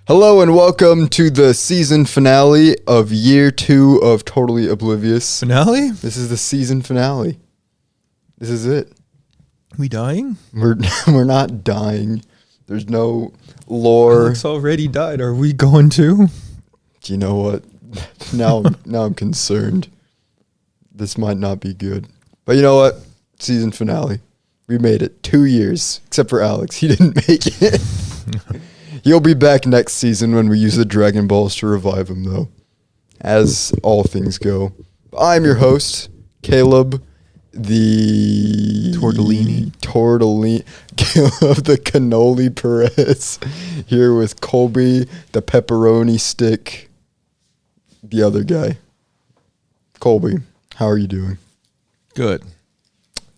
Hello and welcome to the season finale of year 2 of Totally Oblivious. Finale? This is the season finale. This is it. We dying? We're not dying. There's no lore. Alex already died. Are we going to? Do you know what? Now I'm concerned. This might not be good. But you know what? Season finale. We made it 2 years. Except for Alex. He didn't make it. He'll be back next season when we use the Dragon Balls to revive him, though. As all things go. I'm your host, Caleb, the... Tortellini. Caleb, the cannoli Perez. Here with Colby, the pepperoni stick, the other guy. Colby, how are you doing? Good.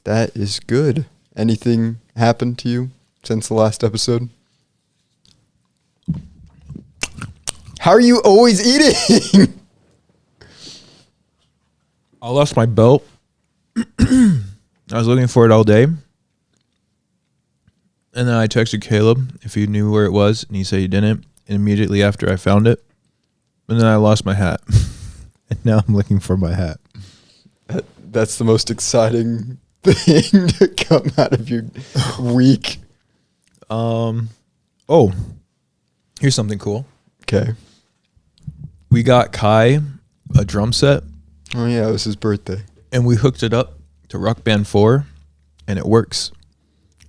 That is good. Anything happened to you since the last episode? How are you always eating? I lost my belt. I was looking for it all day. And then I texted Caleb if he knew where it was, and he said he didn't. And immediately after I found it. And then I lost my hat. And now I'm looking for my hat. That's the most exciting thing to come out of your week. Oh, here's something cool. Okay. We got Kai a drum set. Oh, yeah, it was his birthday. And we hooked it up to Rock Band 4, and it works.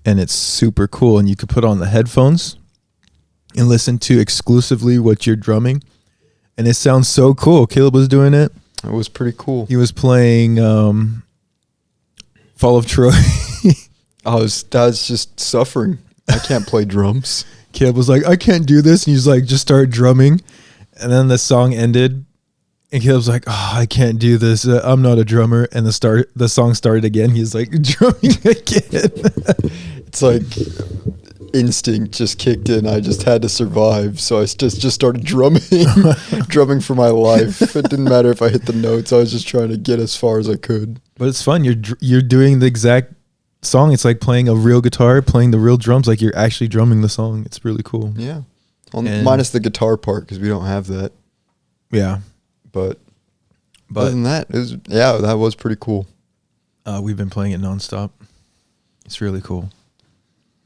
And it's super cool. And you could put on the headphones and listen to exclusively what you're drumming. And it sounds so cool. Caleb was doing it. It was pretty cool. He was playing Fall of Troy. I was just suffering. I can't play drums. Caleb was like, I can't do this. And he's like, just start drumming. And then the song ended. And Caleb's like, oh, I can't do this. I'm not a drummer. And the song started again. He's like, drumming again. It's like instinct just kicked in. I just had to survive. So I just started drumming, drumming for my life. It didn't matter if I hit the notes. I was just trying to get as far as I could. But it's fun. You're doing the exact song. It's like playing a real guitar, playing the real drums. Like you're actually drumming the song. It's really cool. Yeah. Minus the guitar part because we don't have that. Yeah. But other than that, that was pretty cool. We've been playing it nonstop. It's really cool.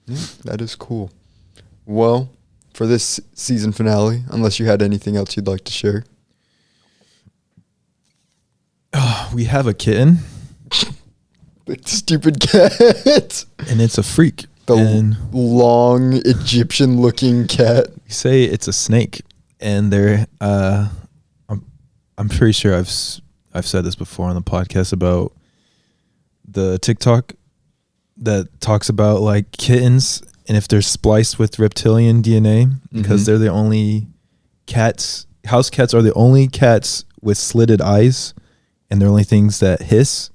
Yeah, that is cool. Well, for this season finale, unless you had anything else you'd like to share. We have a kitten. The stupid cat. And it's a freak. The long Egyptian-looking cat. We say it's a snake. And they're... I'm pretty sure I've said this before on the podcast about the TikTok that talks about like kittens and if they're spliced with reptilian DNA because they're the only cats. House cats are the only cats with slitted eyes, and they're only things that hiss.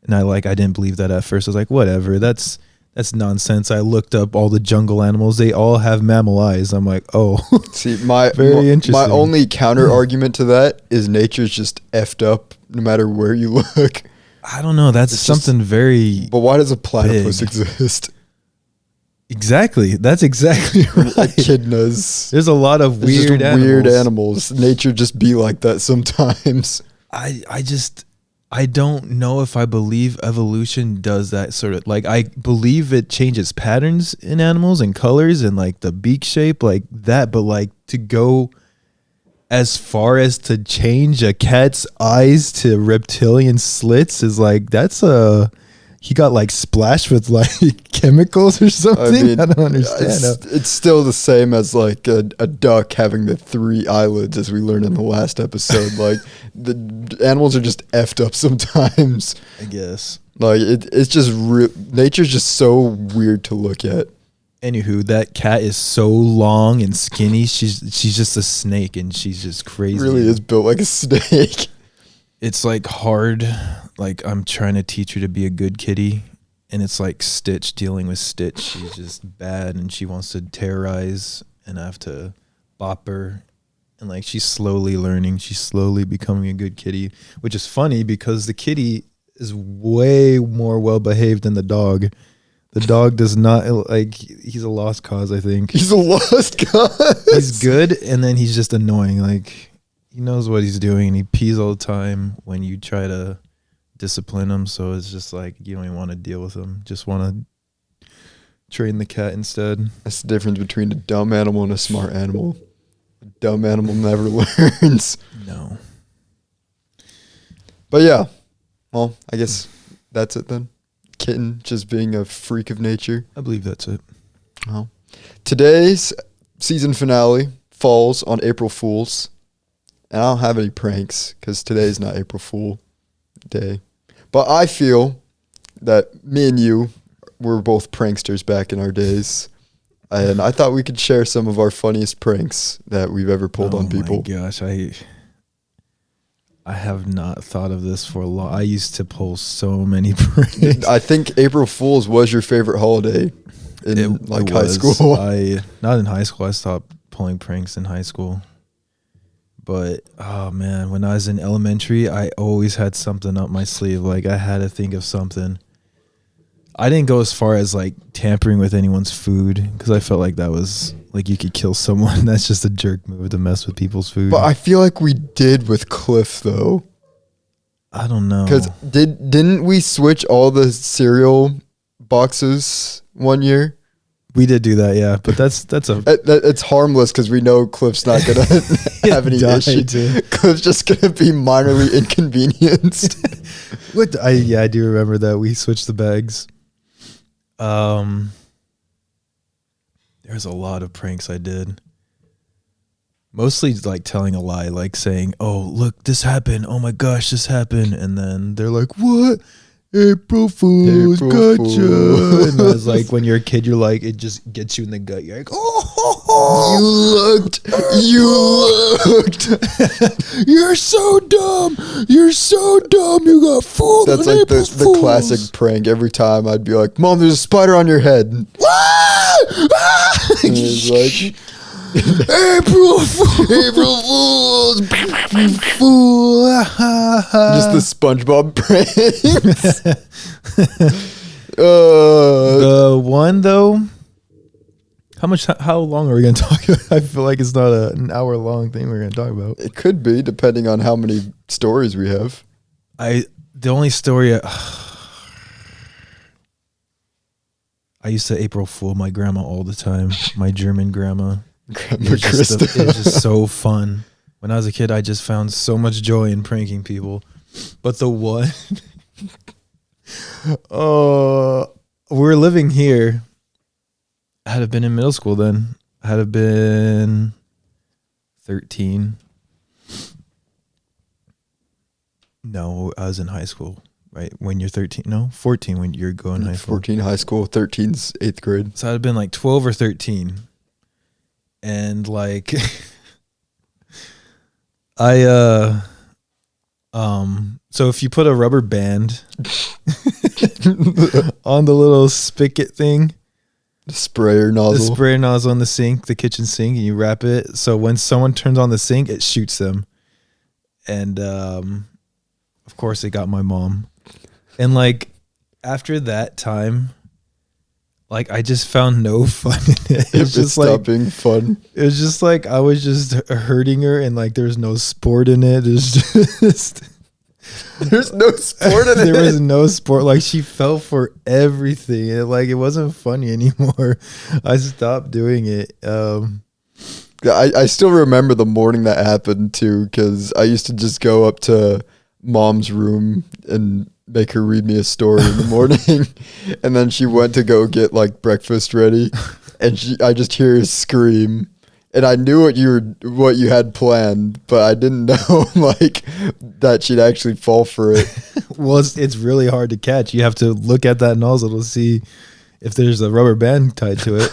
And I didn't believe that at first. I was like, whatever, that's nonsense. I looked up all the jungle animals. They all have mammal eyes. I'm like, oh. See, very interesting. My only counter argument to that is nature's just effed up no matter where you look. I don't know. That's something very But why does a platypus exist? Exactly. That's exactly right. Echidnas. There's a lot of weird animals. Nature just be like that sometimes. I don't know if I believe evolution does that sort of, like, I believe it changes patterns in animals and colors and like the beak shape like that, but like to go as far as to change a cat's eyes to reptilian slits is like, he got like splashed with like chemicals or something. I don't understand. It's still the same as like a duck having the 3 eyelids, as we learned in the last episode. Like the animals are just effed up sometimes. I guess. Like it's just nature's just so weird to look at. Anywho, that cat is so long and skinny. She's just a snake, and she's just crazy. Really is built like a snake. It's like hard. Like I'm trying to teach her to be a good kitty, and it's like Stitch dealing with Stitch. She's just bad, and she wants to terrorize, and I have to bop her. And like she's slowly learning. She's slowly becoming a good kitty, which is funny because the kitty is way more well behaved than the dog. The dog does not like. He's a lost cause. I think He's a lost cause. he's good, and then he's just annoying. Like he knows what he's doing, and he pees all the time when you try to discipline him. So it's just like you don't even want to deal with him. Just want to train the cat instead. That's the difference between a dumb animal and a smart animal. A dumb animal never learns. No. But yeah, well, I guess that's it then. Kitten just being a freak of nature. I believe that's it. Well, today's season finale falls on April Fool's. And I don't have any pranks because today's not April Fool Day. But I feel that me and you were both pranksters back in our days. And I thought we could share some of our funniest pranks that we've ever pulled on people. Oh my gosh, I have not thought of this for a long. I used to pull so many pranks. I think April Fool's was your favorite holiday in high school. Not in high school. I stopped pulling pranks in high school. But oh man, when I was in elementary, I always had something up my sleeve. Like I had to think of something. I didn't go as far as like tampering with anyone's food because I felt like that was like you could kill someone. That's just a jerk move to mess with people's food. But I feel like we did with Cliff though. I don't know. Because didn't we switch all the cereal boxes one year? We did do that, yeah. But that's it's harmless because we know Cliff's not gonna have any issue. Cliff's just gonna be minorly inconvenienced. I do remember that we switched the bags. There's a lot of pranks I did. Mostly like telling a lie, like saying, "Oh, look, this happened. Oh my gosh, this happened." And then they're like, "What? April Fools, gotcha." And I was like, when you're a kid, you're like, it just gets you in the gut. You're like, "Oh, you looked. You're so dumb. You're so dumb. You got fooled." That's like the classic prank. Every time I'd be like, "Mom, there's a spider on your head." And it's like, April Fools, you fool. Just the SpongeBob pranks. The one though, how long are we going to talk about? I feel like it's not an hour long thing we're going to talk about. It could be, depending on how many stories we have. The only story I used to April Fool my grandma all the time, my German grandma. Grandma It was just so fun. When I was a kid, I just found so much joy in pranking people. But the one, we were living here. I had to have been in middle school then. I had to have been 13. No, I was in high school, right? When you're 13, no, 14 when you're going high school. 14 high school, 13's 8th grade. So I'd have been like 12 or 13. And like so if you put a rubber band on the little spigot thing, the sprayer nozzle on the sink, the kitchen sink, and you wrap it so when someone turns on the sink, it shoots them. And of course it got my mom. And like after that time, like I just found no fun in it. It's just like being fun. It was just like I was just hurting her, and like there's no sport in it. It's just there's no sport in it. There was no sport. Like she fell for everything. It wasn't funny anymore. I stopped doing it. I still remember the morning that happened too, because I used to just go up to Mom's room and make her read me a story in the morning. And then she went to go get like breakfast ready, and I just hear her scream, and I knew what you had planned, but I didn't know like that she'd actually fall for it. Well, it's really hard to catch. You have to look at that nozzle to see if there's a rubber band tied to it.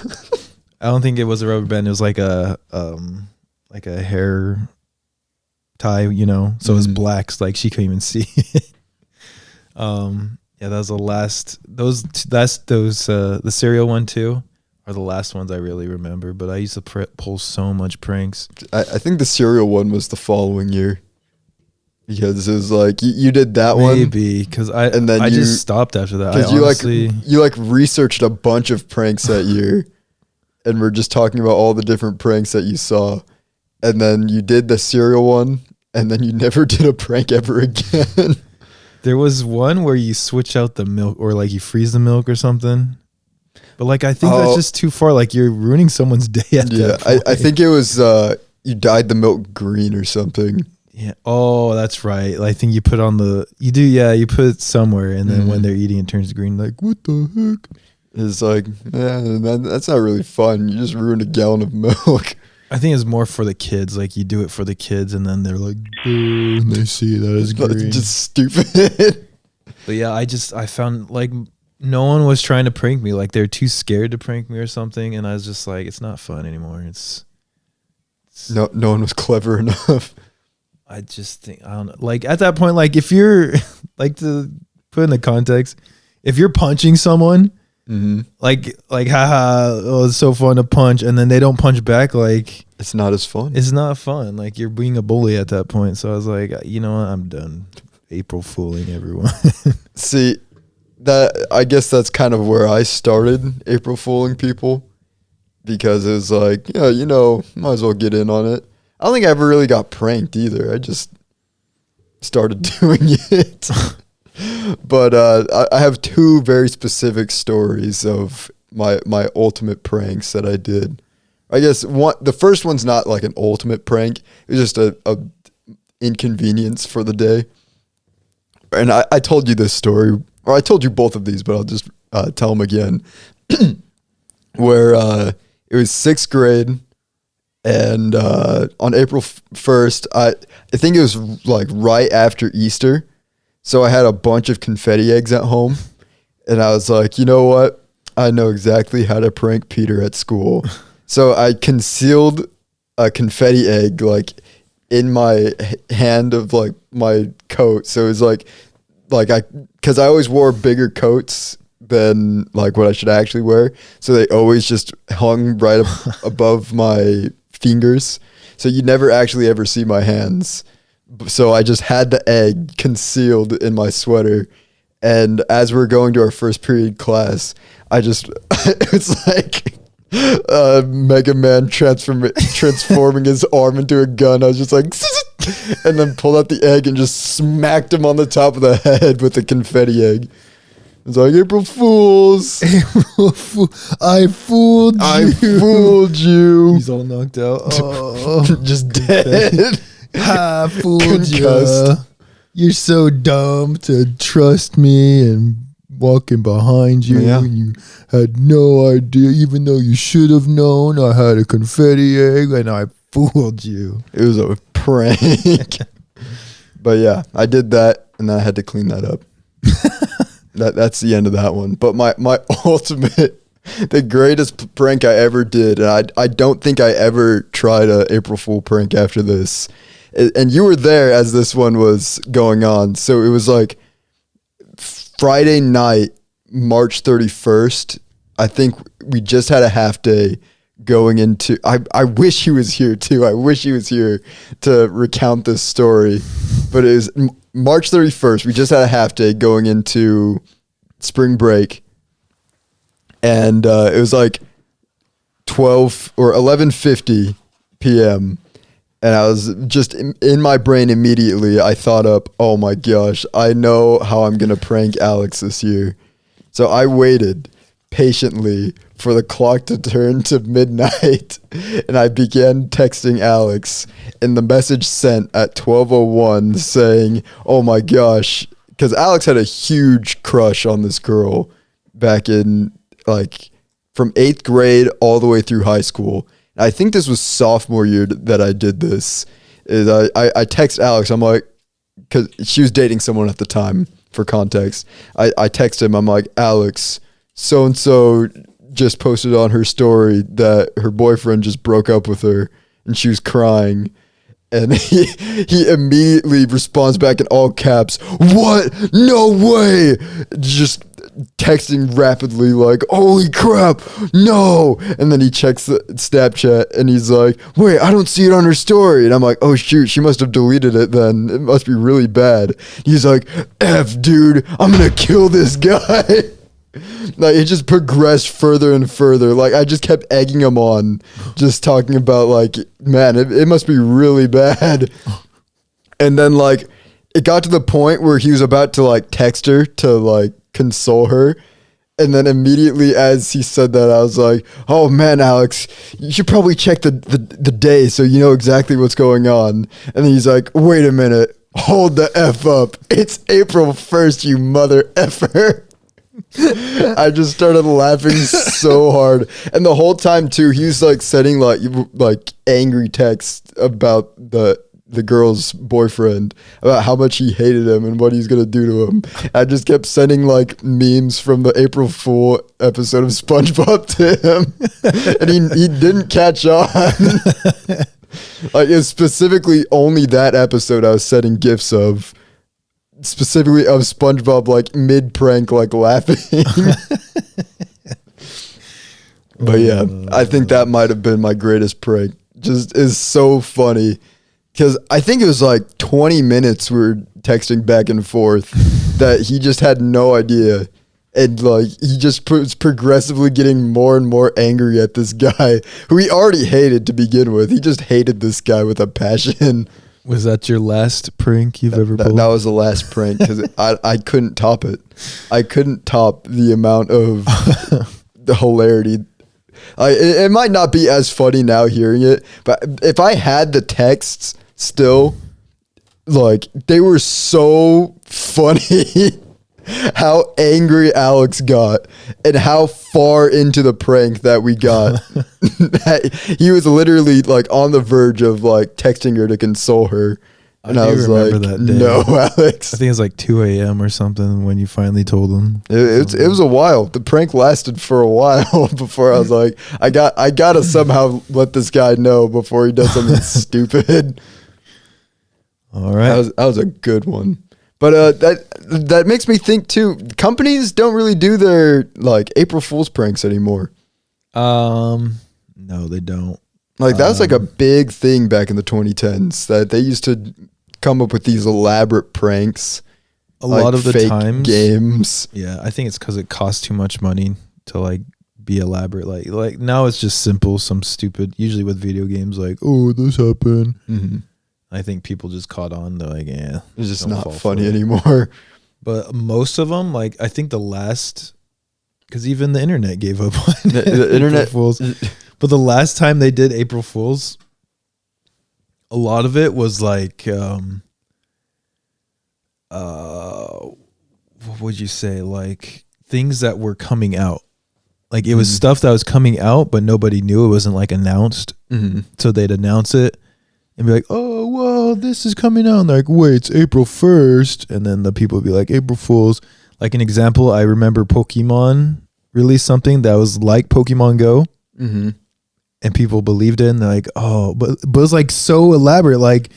I don't think it was a rubber band. It was like a hair tie, you know. So it was black, so like she couldn't even see it. Yeah, that was the last. The cereal one too are the last ones I really remember. But I used to pull so much pranks. I think the cereal one was the following year. Because it was like you did that one, maybe because I just stopped after that. Because you researched a bunch of pranks that year, and we're just talking about all the different pranks that you saw, and then you did the cereal one, and then you never did a prank ever again. There was one where you switch out the milk, or like you freeze the milk or something. But like I think that's just too far. Like you're ruining someone's day at that point. I think it was you dyed the milk green or something. Yeah. Oh, that's right. I think you put on you put it somewhere, and then when they're eating, it turns green. Like, what the heck? It's like, that's not really fun. You just ruined a gallon of milk. I think it's more for the kids. Like, you do it for the kids, and then they're like, boo, and they see that as green. Just stupid. But yeah, I found, like, no one was trying to prank me. Like, they're too scared to prank me or something, and I was just like, it's not fun anymore. No one was clever enough. I just think, I don't know. Like, at that point, like, if you're, like, to put in the context, if you're punching someone, like, haha, oh, it's so fun to punch, and then they don't punch back, like, it's not as fun. It's not fun. Like, you're being a bully at that point. So I was like, you know what? I'm done April fooling everyone. See, I guess that's kind of where I started April fooling people, because it was like, yeah, might as well get in on it. I don't think I ever really got pranked either. I just started doing it. But I have two very specific stories of my ultimate pranks that I did. I guess the first one's not like an ultimate prank. It was just a inconvenience for the day. And I told you this story, or I told you both of these, but I'll just tell them again. Where it was 6th grade. And on April 1st, I think it was like right after Easter. So I had a bunch of confetti eggs at home. And I was like, you know what? I know exactly how to prank Peter at school. So I concealed a confetti egg like in my hand of like my coat. So it was like because I always wore bigger coats than like what I should actually wear. So they always just hung right above my fingers, so you never actually ever see my hands. So I just had the egg concealed in my sweater, and as we're going to our first period class, it's like Mega Man transforming his arm into a gun. I was just like and then pulled out the egg and just smacked him on the top of the head with the confetti egg. It's like, April Fools. I fooled you. He's all knocked out. Oh, just dead. I fooled you. You're so dumb to trust me and walking behind you. Yeah. And you had no idea, even though you should have known I had a confetti egg, and I fooled you. It was a prank. But yeah, I did that, and then I had to clean that up. That's the end of that one. But my ultimate, the greatest prank I ever did, and I don't think I ever tried a April Fool prank after this. And you were there as this one was going on. So it was like Friday night, March 31st. I think we just had a half day going into, I wish he was here too. I wish he was here to recount this story. But it was March 31st. We just had a half day going into spring break. And it was like 12 or 11:50 p.m. And I was just in my brain immediately. I thought up, oh my gosh, I know how I'm going to prank Alex this year. So I waited patiently for the clock to turn to midnight. And I began texting Alex. And the message sent at 12:01 saying, oh my gosh, because Alex had a huge crush on this girl back in like from 8th grade all the way through high school. I think this was sophomore year that I did this. I text Alex. I'm like, because she was dating someone at the time, for context. I text him. I'm like, Alex, so-and-so just posted on her story that her boyfriend just broke up with her and she was crying. And he immediately responds back in all caps, what? No way! Just texting rapidly like, holy crap, no. And then he checks the Snapchat and he's like, wait, I don't see it on her story. And I'm like, oh shoot, she must have deleted it then. It must be really bad. He's like, dude, I'm gonna kill this guy. Like, it just progressed further and further. Like, I just kept egging him on, just talking about like, man, it must be really bad. And then like, it got to the point where he was about to like text her to like console her. And then immediately as he said that, I was like, oh man, Alex, you should probably check the day so you know exactly what's going on. And then he's like, wait a minute, hold the F up. It's April 1st, you mother effer. I just started laughing so hard. And the whole time too, he was like sending like angry texts about the girl's boyfriend, about how much he hated him and what he's gonna do to him. I just kept sending like memes from the April Fool episode of SpongeBob to him, and he didn't catch on. Like, it was specifically only that episode I was sending gifs of, specifically of SpongeBob like mid prank, like laughing. But yeah, I think that might have been my greatest prank. Just is so funny. Because I think it was like 20 minutes we were texting back and forth that he just had no idea. And like, he just was progressively getting more and more angry at this guy who he already hated to begin with. He just hated this guy with a passion. Was that your last prank you've ever pulled? That was the last prank because I couldn't top it. I couldn't top the amount of the hilarity. It might not be as funny now hearing it, but if I had the texts still, like, they were so funny. How angry Alex got and how far into the prank that we got. He was literally like on the verge of like texting her to console her. And I was like, that day. No, Alex. I think it was like 2 a.m. or something when you finally told him. It was a while. The prank lasted for a while before I was like, I gotta somehow let this guy know before he does something stupid. All right. That was a good one. But that makes me think too, companies don't really do their like April Fool's pranks anymore. No, they don't. Like, that was like a big thing back in the 2010s, that they used to come up with these elaborate pranks. A lot of the fake times, games. Yeah, I think it's because it costs too much money to like be elaborate. Like now it's just simple, some stupid. Usually with video games, like, oh, this happened. Mm-hmm. I think people just caught on. They're like, yeah, it's just not funny anymore. But most of them, like, I think the last, because even the internet gave up on the internet Fools. But the last time they did April Fools, a lot of it was like, what would you say? Like, things that were coming out. Like, it was stuff that was coming out, but nobody knew. It wasn't like announced. Mm-hmm. So they'd announce it and be like, oh, well, this is coming out. And they're like, wait, it's April 1st. And then the people would be like, April Fools. Like, an example, I remember Pokemon released something that was like Pokemon Go. Mm-hmm. And people believed it. And they're like, oh, but it was like so elaborate. Like,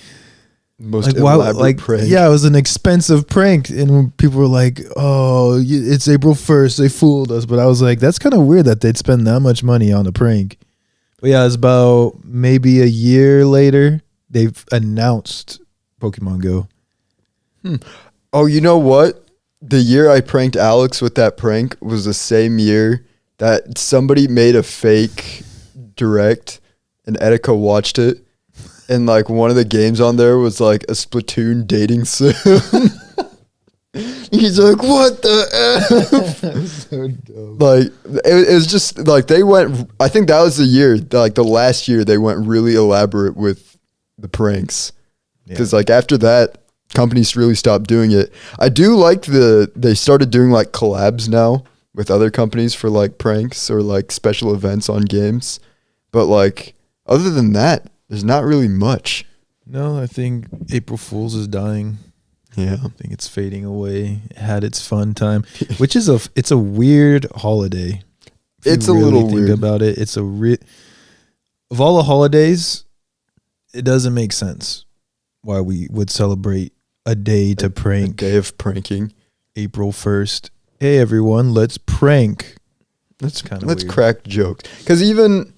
most like, elaborate prank. Yeah, it was an expensive prank. And people were like, oh, it's April 1st. They fooled us. But I was like, that's kind of weird that they'd spend that much money on a prank. But yeah, it's about maybe a year later, they've announced Pokemon Go. Oh, you know what? The year I pranked Alex with that prank was the same year that somebody made a fake direct and Etika watched it. And like one of the games on there was like a Splatoon dating sim. He's like, what the F? So dumb. Like, it was just like they went, I think that was the year, like the last year they went really elaborate with the pranks. Because like after that, companies really stopped doing it. I do like they started doing like collabs now with other companies for like pranks or like special events on games. But like, other than that, there's not really much. No, I think April Fool's is dying. Yeah. I think it's fading away. It had its fun time, which is it's a weird holiday. It's a little weird about it. It's of all the holidays, it doesn't make sense why we would celebrate a day to prank. A day of pranking. April 1st. hey everyone, let's prank. Let's weird. crack jokes. Because even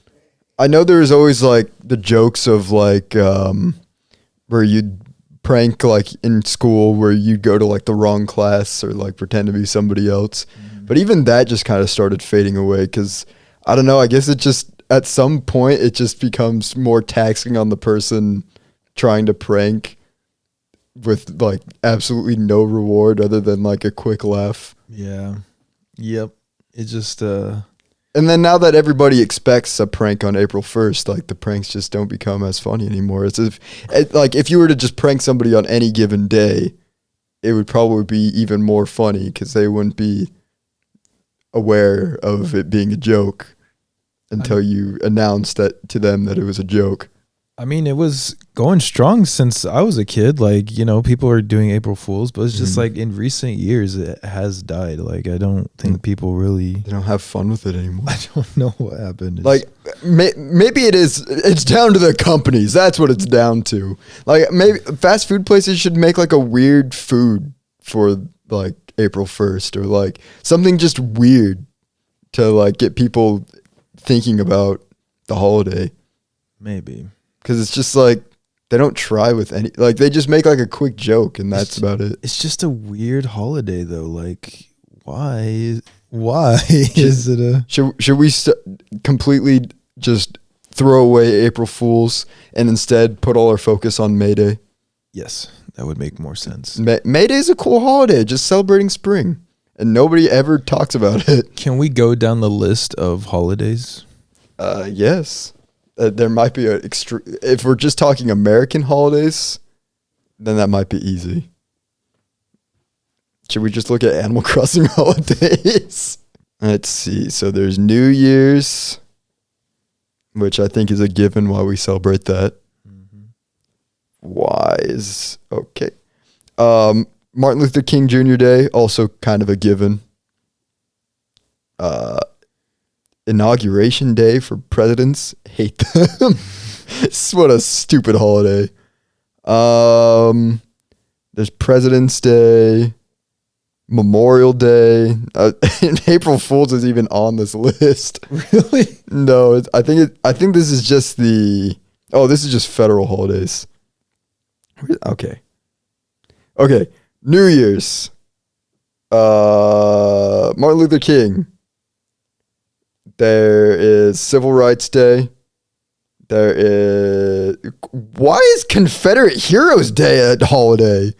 I know there's always like the jokes of like where you'd prank like in school where you'd go to like the wrong class or like pretend to be somebody else. But even that just kind of started fading away because I don't know. I guess it just at some point it just becomes more taxing on the person trying to prank with like absolutely no reward other than like a quick laugh. Yeah. Yep. It just and then now that everybody expects a prank on April 1st, like the pranks just don't become as funny anymore. It's if you were to just prank somebody on any given day, it would probably be even more funny because they wouldn't be aware of it being a joke until you announced that to them that it was a joke. I mean, it was going strong since I was a kid. Like, people are doing April Fools, but it's just like in recent years, it has died. Like, I don't think people really... They don't have fun with it anymore. I don't know what happened. Like, maybe it's down to the companies. That's what it's down to. Like, maybe fast food places should make like a weird food for like April 1st or like something just weird to like get people thinking about the holiday. Maybe. Because it's just like they don't try with any, like they just make like a quick joke and that's about it. It's just a weird holiday though. Like, why is it a... Should we completely just throw away April Fools and instead put all our focus on May Day? Yes, that would make more sense. May Day is a cool holiday, just celebrating spring. And nobody ever talks about it. Can we go down the list of holidays? Yes. There might be if we're just talking American holidays, then that might be easy. Should we just look at Animal Crossing holidays? Let's see. So there's New Year's, which I think is a given why we celebrate that. Why is okay. Martin Luther King Jr. Day, also kind of a given. Inauguration Day for presidents, hate them. What a stupid holiday. There's President's Day, Memorial Day. And April Fools is even on this list. Really? No, I think this is just this is just federal holidays. Okay. New Year's. Martin Luther King. There is Civil Rights Day. Why is Confederate Heroes Day a holiday?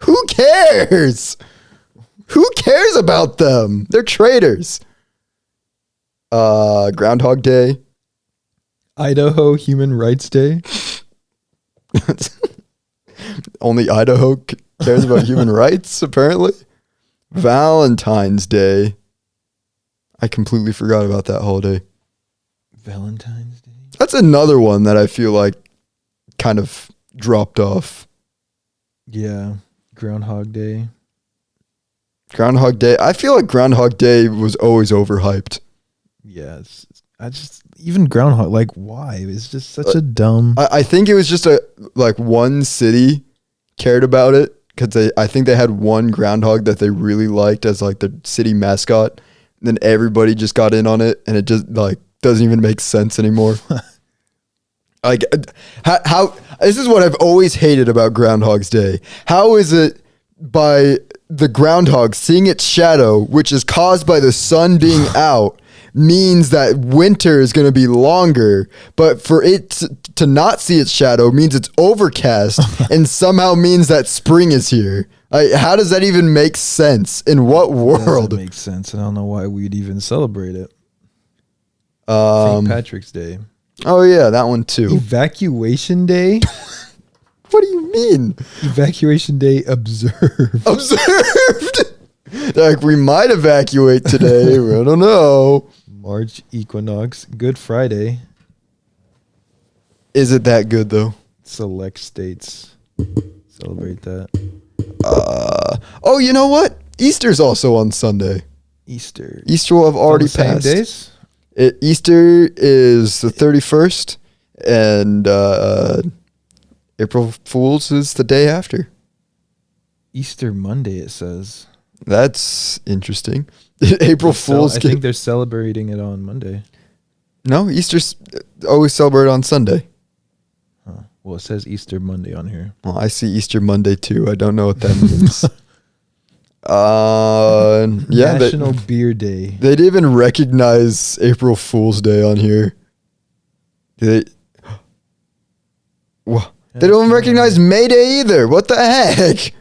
Who cares? Who cares about them? They're traitors. Groundhog Day. Idaho Human Rights Day. Only Idaho cares about human rights, apparently. Valentine's Day. I completely forgot about that holiday. Valentine's Day? That's another one that I feel like kind of dropped off. Yeah. Groundhog Day. Groundhog Day. I feel like Groundhog Day was always overhyped. Yeah. Even Groundhog, like, why? It's just such a dumb... I think it was just one city cared about it because I think they had one groundhog that they really liked as like the city mascot. And then everybody just got in on it and it just like doesn't even make sense anymore. Like how this is what I've always hated about Groundhog's Day. How is it by the groundhog seeing its shadow, which is caused by the sun being out, means that winter is going to be longer, but for it to not see its shadow means it's overcast and somehow means that spring is here. Like, how does that even make sense? In what world? That makes sense. I don't know why we'd even celebrate it. St. Patrick's Day. Oh yeah, that one too. Evacuation Day? What do you mean? Evacuation Day observed. Observed? Like, we might evacuate today. I don't know. March equinox. Good Friday. Is it that good though? Select states celebrate that. Oh, you know what? Easter's also on Sunday. Easter will have already passed. Same days? Easter is the 31st, and April Fool's is the day after. Easter Monday, it says. That's interesting. April Fool's. I think they're celebrating it on Monday. No, Easter's always celebrated on Sunday. Huh. Well, it says Easter Monday on here. Well, I see Easter Monday too. I don't know what that means. Yeah, National Beer Day. They'd even recognize April Fool's Day on here. They don't recognize May Day either. What the heck?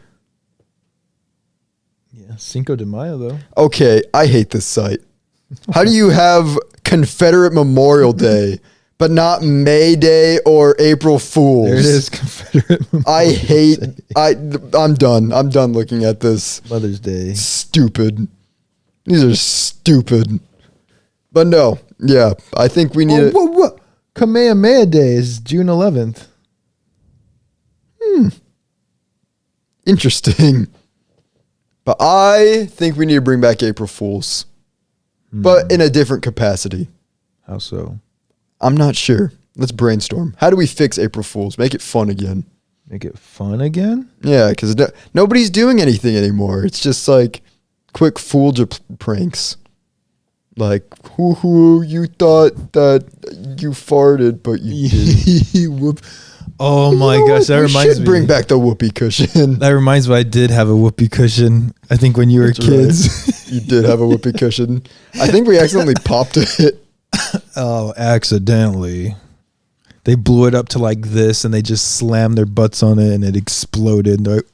Yeah, Cinco de Mayo though. Okay, I hate this site. How do you have Confederate Memorial Day, but not May Day or April Fool's? There it is, Confederate Memorial I hate. Day. I'm done. I'm done looking at this. Mother's Day. Stupid. These are stupid. But no, yeah, I think we need. What? Kamehameha Day is June 11th. Interesting. But I think we need to bring back April Fools, but in a different capacity. How so? I'm not sure. Let's brainstorm. How do we fix April Fools? Make it fun again. Make it fun again? Yeah, because nobody's doing anything anymore. It's just like quick fool pranks. Like, hoo, you thought that you farted, but you didn't. Whoop. Oh my gosh, that reminds me. Bring back the whoopee cushion. That reminds me, I did have a whoopee cushion. I think when you were kids. Right. You did have a whoopee cushion. I think we accidentally popped it. Oh, accidentally. They blew it up to like this and they just slammed their butts on it and it exploded. And they're like,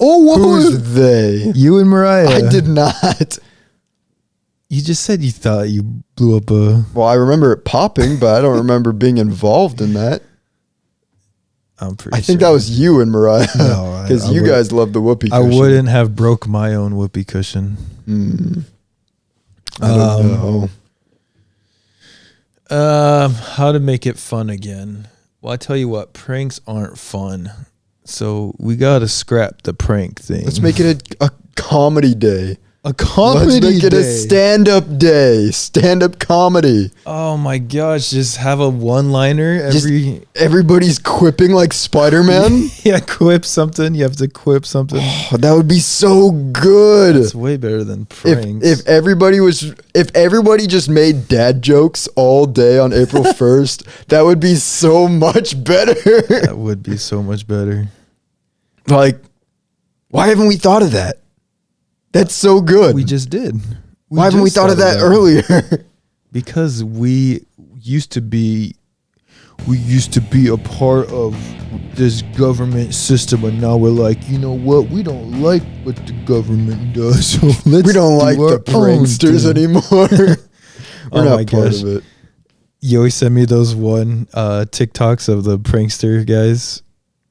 who's they? You and Mariah. I did not. You just said you thought you blew up a... Well, I remember it popping, but I don't remember being involved in that. I'm pretty I think sure. that was you and Mariah. No, because you guys love the whoopee cushion. I wouldn't have broke my own whoopee cushion. I don't know. How to make it fun again? Well, I tell you what, pranks aren't fun. So we got to scrap the prank thing. Let's make it a comedy day. A comedy Let's make it day. a stand-up day. Stand-up comedy. Oh my gosh, just have a one-liner every... Everybody's quipping like Spider-Man. Yeah, quip something. You have to quip something. Oh, that would be so good. It's way better than pranks. If everybody just made dad jokes all day on April 1st, that would be so much better. That would be so much better. Like, why haven't we thought of that? That's so good. We just did. Why haven't we thought of that earlier? Because we used to be a part of this government system, and now we're like, you know what? We don't like what the government does, so we don't like the pranksters anymore. We're not part of it. You always send me those TikToks of the prankster guys,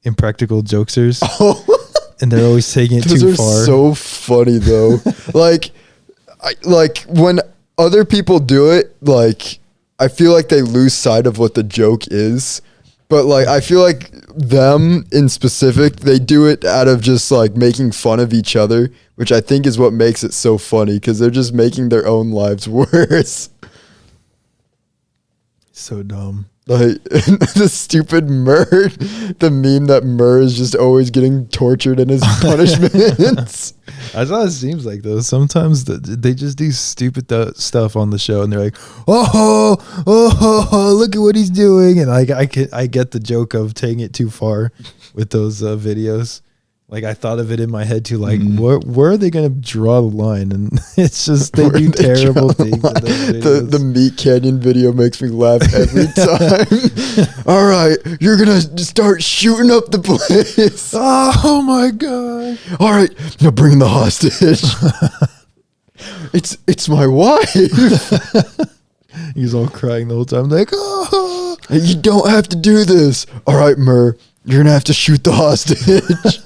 impractical jokesters. Oh. And they're always taking it too far. Those are so funny though. like when other people do it, like I feel like they lose sight of what the joke is. But like I feel like them in specific, they do it out of just like making fun of each other, which I think is what makes it so funny because they're just making their own lives worse. So dumb. Like the stupid Murr, the meme that Murr is just always getting tortured in his punishments. That's how it seems like though. Sometimes they just do stupid stuff on the show, and they're like, "Oh, look at what he's doing," and I get the joke of taking it too far with those videos. Like I thought of it in my head too. Like where are they gonna draw the line? And it's just they do terrible things. The Meat Canyon video makes me laugh every time. All right, you're gonna start shooting up the place. Oh my god! All right, now bring the hostage. It's my wife. He's all crying the whole time, like, oh. You don't have to do this. All right, Murr, you're gonna have to shoot the hostage.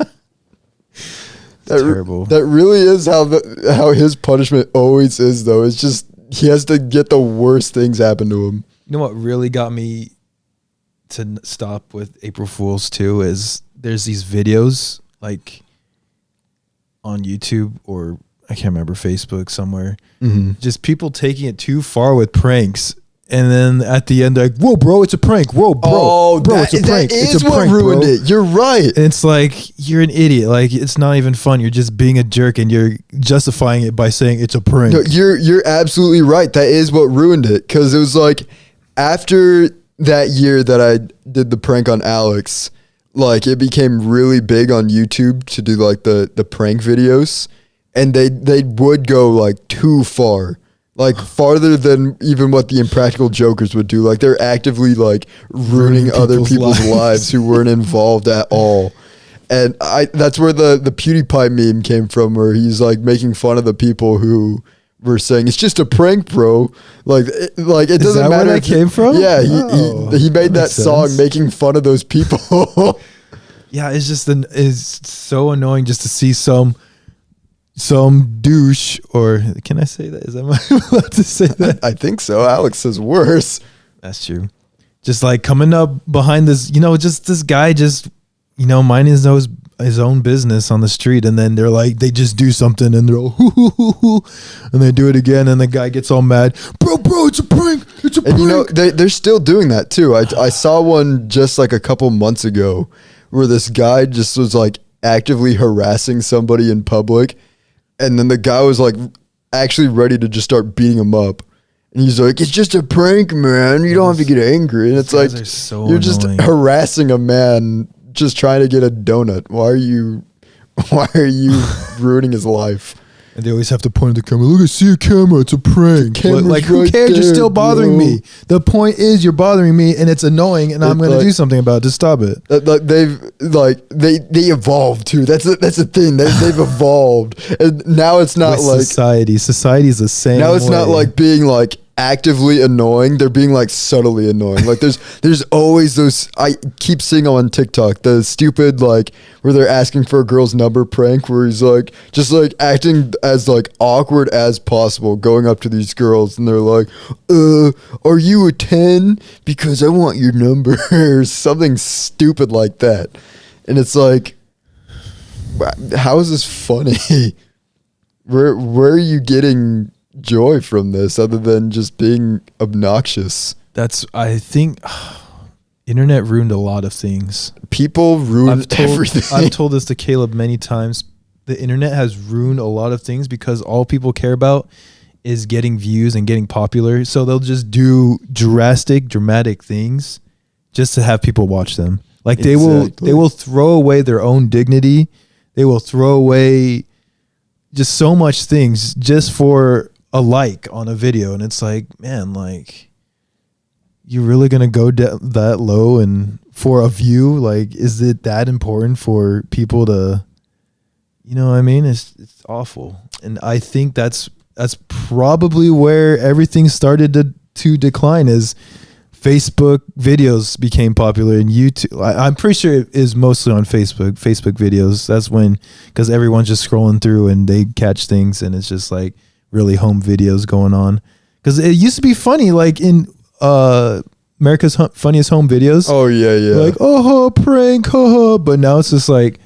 Terrible. That really is how his punishment always is, though. It's just he has to get the worst things happen to him. You know what really got me to stop with April Fools too is there's these videos like on YouTube or I can't remember, Facebook somewhere. Just people taking it too far with pranks. And then at the end, they're like, whoa, bro, it's a prank. Whoa, bro, it's a prank. That It's a is what prank, ruined bro. it. You're right. And it's like, you're an idiot. Like, it's not even fun. You're just being a jerk, and you're justifying it by saying it's a prank. No, you're absolutely right. That is what ruined it. Because it was like, after that year that I did the prank on Alex, like, it became really big on YouTube to do like the prank videos. And they would go like too far. Like farther than even what the Impractical Jokers would do. Like they're actively like ruining other people's lives who weren't involved at all. And that's where the PewDiePie meme came from, where he's like making fun of the people who were saying it's just a prank, bro. Like it doesn't matter. Where that came from? Yeah, he made that song making fun of those people. Yeah, it's just it's so annoying just to see some douche, or can I say that? Am I allowed to say that? I think so. Alex says worse. That's true. Just like coming up behind this, just this guy just, minding his own business on the street, and then they're like, they just do something, and they're all hoo, hoo, hoo, hoo, and they do it again, and the guy gets all mad. Bro, it's a prank. It's a prank. And they're still doing that too. I saw one just like a couple months ago where this guy just was like actively harassing somebody in public. And then the guy was like actually ready to just start beating him up. And he's like, it's just a prank, man. You don't have to get angry. And it's like, so you're annoying. just harassing a man just trying to get a donut. Why are you ruining his life? And they always have to point at the camera. Look, I see a camera. It's a prank. Like, who right cares? You're there, still bothering bro. me. The point is, you're bothering me, and it's annoying, and I'm going to do something about it to stop it. They evolved too. That's the thing. They've evolved, and now it's not With like society. Society's the same. now it's not way. like being like actively annoying. They're being like subtly annoying. Like there's always those. I keep seeing on TikTok the stupid like where they're asking for a girl's number prank, where he's like just like acting as like awkward as possible, going up to these girls, and they're like, are you a 10? Because I want your number, or something stupid like that. And it's like, how is this funny? Where are you getting joy from this other than just being obnoxious? I think internet ruined a lot of things. People ruin everything. I've told this to Caleb many times. The internet has ruined a lot of things because all people care about is getting views and getting popular. So they'll just do dramatic things just to have people watch them. Like they will throw away their own dignity. They will throw away just so much things just for a like on a video. And it's like, man, like, you're really going to go that low and for a view? Like, is it that important for people to, you know what I mean? It's awful. And I think that's probably where everything started to decline, is Facebook videos became popular, and YouTube. I'm pretty sure it is mostly on Facebook videos. That's when, because everyone's just scrolling through and they catch things, and it's just like really home videos going on. Because it used to be funny, like in America's Funniest Home Videos. Oh yeah. Like, oh, prank, but now it's just like,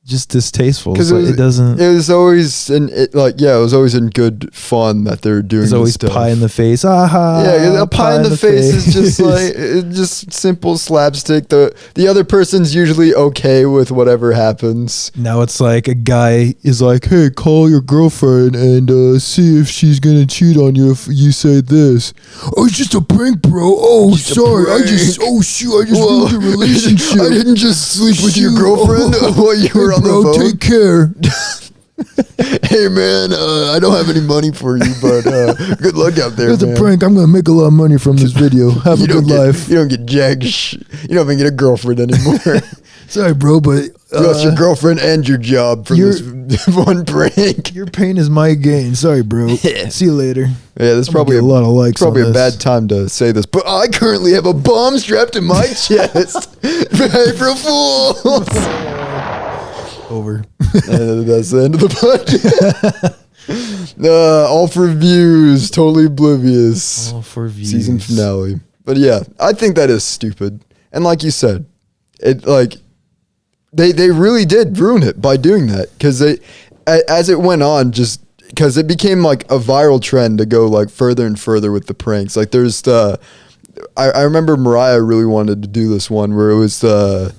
just distasteful. Because it doesn't. It was always it was always in good fun that they're doing. There's always stuff. Pie in the face. Aha! Yeah, a pie in the face is just like just simple slapstick. The other person's usually okay with whatever happens. Now it's like a guy is like, "Hey, call your girlfriend and see if she's gonna cheat on you if you say this." Oh, it's just a prank, bro. Oh, sorry. I just ruined the relationship. I didn't just sleep with your girlfriend while you were on the phone. Take care. Hey man, I don't have any money for you, but good luck out there. It's man. a prank. I'm gonna make a lot of money from this video. Have a good life. You don't get jack. You don't even get a girlfriend anymore. Sorry, bro, but you lost your girlfriend and your job from this one prank. Your pain is my gain. Sorry, bro. Yeah. See you later. Yeah, there's probably a lot of likes. Probably on a this. bad time to say this, but I currently have a bomb strapped to my chest. April Fools. Over. That's the end of the podcast. All for views. Totally Oblivious. All for views. Season finale. But yeah, I think that is stupid. And like you said, it like they really did ruin it by doing that, because as it went on, just because it became like a viral trend to go like further and further with the pranks. Like there's the, I remember Mariah really wanted to do this one where it was the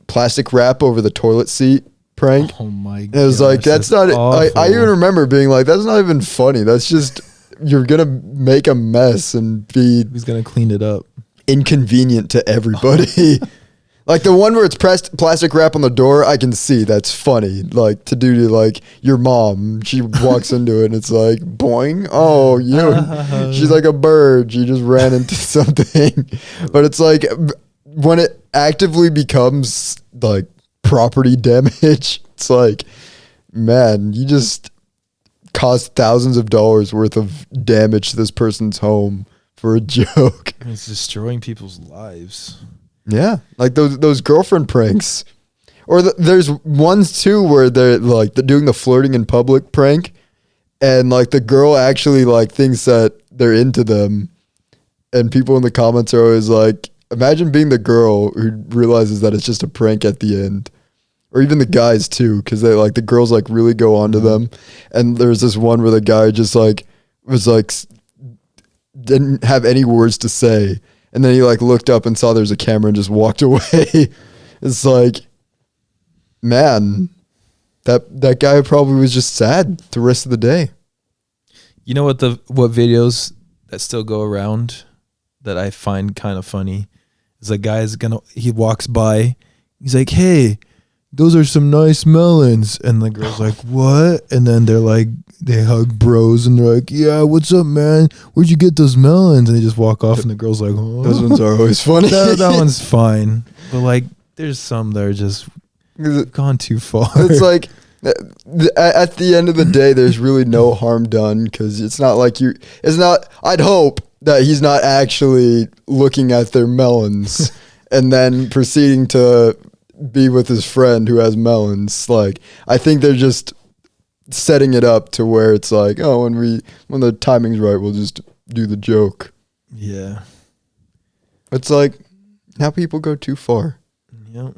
plastic wrap over the toilet seat prank. Oh my god! And it was like that's not. I even remember being like, that's not even funny. That's just you're gonna make a mess and be. Who's gonna clean it up? Inconvenient to everybody. Like the one where it's pressed plastic wrap on the door, I can see that's funny. Like to do to like your mom, she walks into it and it's like boing. Oh, she's like a bird. She just ran into something. But it's like when it actively becomes like property damage, it's like, man, you just caused thousands of dollars worth of damage to this person's home for a joke. It's destroying people's lives. Yeah, like those girlfriend pranks, or there's ones too where they're doing the flirting in public prank, and like the girl actually like thinks that they're into them, and people in the comments are always like, imagine being the girl who realizes that it's just a prank at the end, or even the guys too, because they like the girls like really go on to them, and there's this one where the guy just like was like didn't have any words to say. And then he like looked up and saw there's a camera and just walked away. It's like, man, that guy probably was just sad the rest of the day. You know what videos that still go around that I find kind of funny is a guy's he walks by, he's like, hey, those are some nice melons, and the girl's like, what? And then they're like, they hug bros and they're like, yeah, what's up, man? Where'd you get those melons? And they just walk off and the girl's like, oh. Those ones are always funny. that one's fine. But like, there's some that are just gone too far. It's like, at the end of the day, there's really no harm done, because it's not like I'd hope that he's not actually looking at their melons and then proceeding to be with his friend who has melons. Like, I think they're just setting it up to where it's like, oh, when the timing's right, we'll just do the joke. Yeah. It's like, now people go too far. Yep.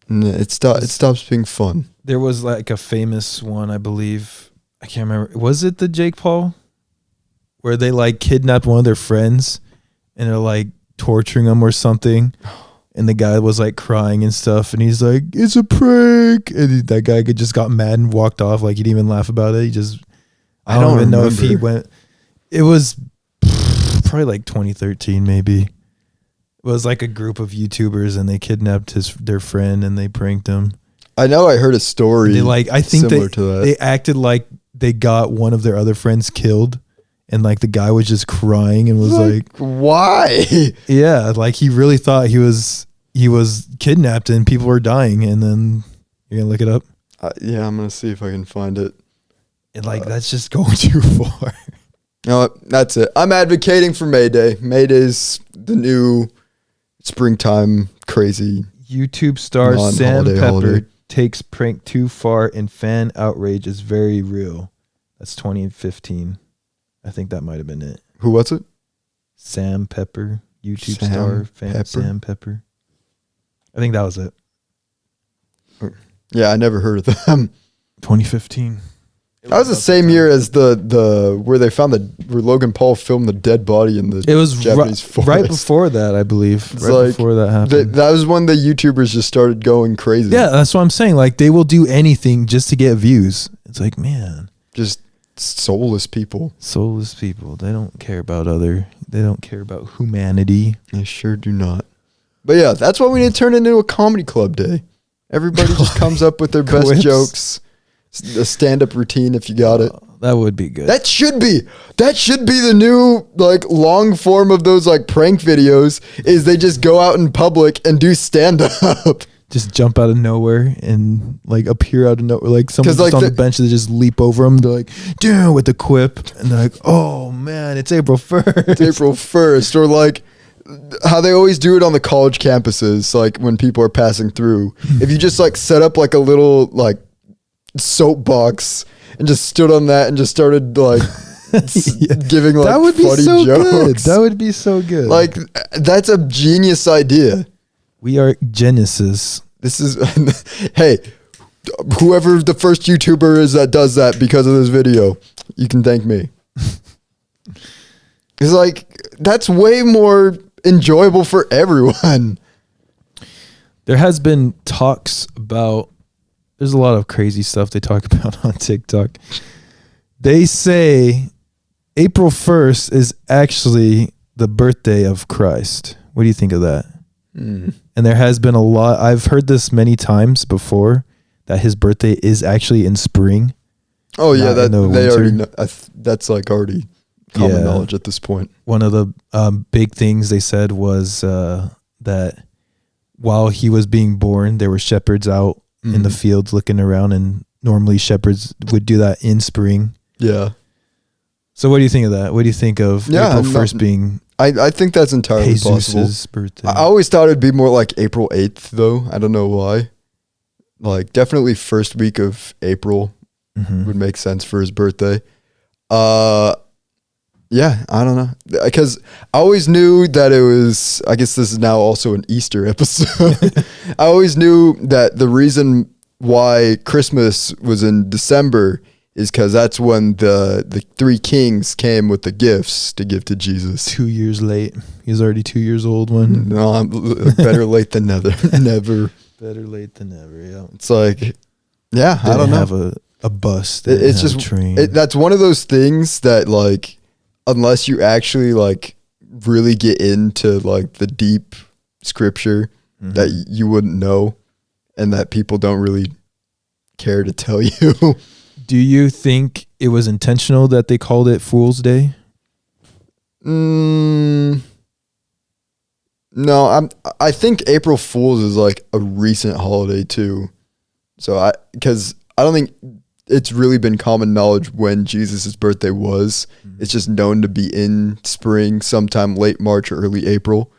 And it stops being fun. There was like a famous one, I believe. I can't remember. Was it the Jake Paul? Where they like kidnapped one of their friends and they're like torturing him or something. And the guy was like crying and stuff. And he's like, it's a prank. And that guy just got mad and walked off. Like he didn't even laugh about it. I don't even know if he went. It was probably like 2013 maybe. It was like a group of YouTubers and they kidnapped their friend and they pranked him. I know I heard a story. I think they acted like they got one of their other friends killed. And like the guy was just crying and was like, why? Yeah, like he really thought he was kidnapped and people were dying. And then you're gonna look it up. Yeah, I'm gonna see if I can find it. And like that's just going too far. No, that's it. I'm advocating for May Day. May Day's the new springtime crazy. YouTube star Sam Pepper takes prank too far and fan outrage is very real. That's 2015. I think that might have been it. Who was it? Sam Pepper, YouTube star, Sam Pepper. I think that was it. Yeah, I never heard of them. 2015. That was the same year as the where they found where Logan Paul filmed the dead body in the Japanese forest. Right before that, I believe. Before that happened. That was when the YouTubers just started going crazy. Yeah, that's what I'm saying. Like they will do anything just to get views. It's like, man, just soulless people. They don't care about they don't care about humanity. They sure do not. But yeah, that's why we need to turn it into a comedy club day. Everybody just comes up with their best jokes. A stand-up routine if you got it. That would be good. That should be the new like long form of those like prank videos, is they just go out in public and do stand-up. Just jump out of nowhere and like appear out of nowhere. Like someone's like on the bench, they just leap over them. They're like, damn, with the quip. And they're like, oh man, it's April 1st. It's April 1st. Or like how they always do it on the college campuses, like when people are passing through. If you just like set up like a little like soapbox and just stood on that and just started like giving like that would funny be so jokes. Good. That would be so good. Like that's a genius idea. We are Genesis. This is hey, whoever the first YouTuber is that does that because of this video, you can thank me. It's like, that's way more enjoyable for everyone. There has been talks about, there's a lot of crazy stuff they talk about on TikTok. They say April 1st is actually the birthday of Christ. What do you think of that? And there has been a lot, I've heard this many times before, that his birthday is actually in spring. Oh yeah, that they already know. That's like already common knowledge at this point. One of the big things they said was that while he was being born, there were shepherds out in the fields looking around, and normally shepherds would do that in spring. Yeah. So what do you think of that? What do you think of April 1st being I think that's entirely possible. Birthday? I always thought it'd be more like April 8th though. I don't know why. Like definitely first week of April would make sense for his birthday. Yeah, I don't know. Because I always knew that it was, I guess this is now also an Easter episode. I always knew that the reason why Christmas was in December is because that's when the three kings came with the gifts to give to Jesus. 2 years late. He's already 2 years old when. No, better late than never. Never. Better late than never, yeah. It's like, yeah, I don't know. Have a bus. It's just, that's one of those things that like, unless you actually like really get into like the deep scripture that you wouldn't know and that people don't really care to tell you. Do you think it was intentional that they called it Fool's Day? No, I think April Fool's is like a recent holiday too. So because I don't think it's really been common knowledge when Jesus' birthday was. It's just known to be in spring, sometime late March or early April.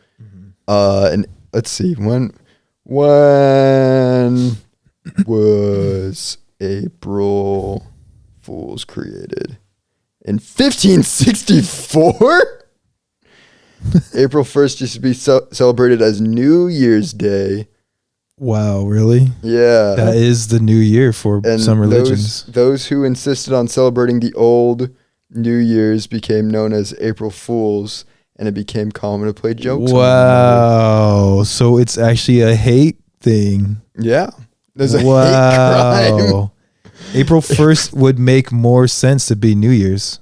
And let's see, when was April Fool's created? In 1564? April 1st used to be celebrated as New Year's Day. Wow, really? Yeah. That is the new year for some religions. Those who insisted on celebrating the old New Year's became known as April Fools, and it became common to play jokes. Wow. So it's actually a hate thing. Yeah. There's a hate crime. April 1st would make more sense to be New Year's.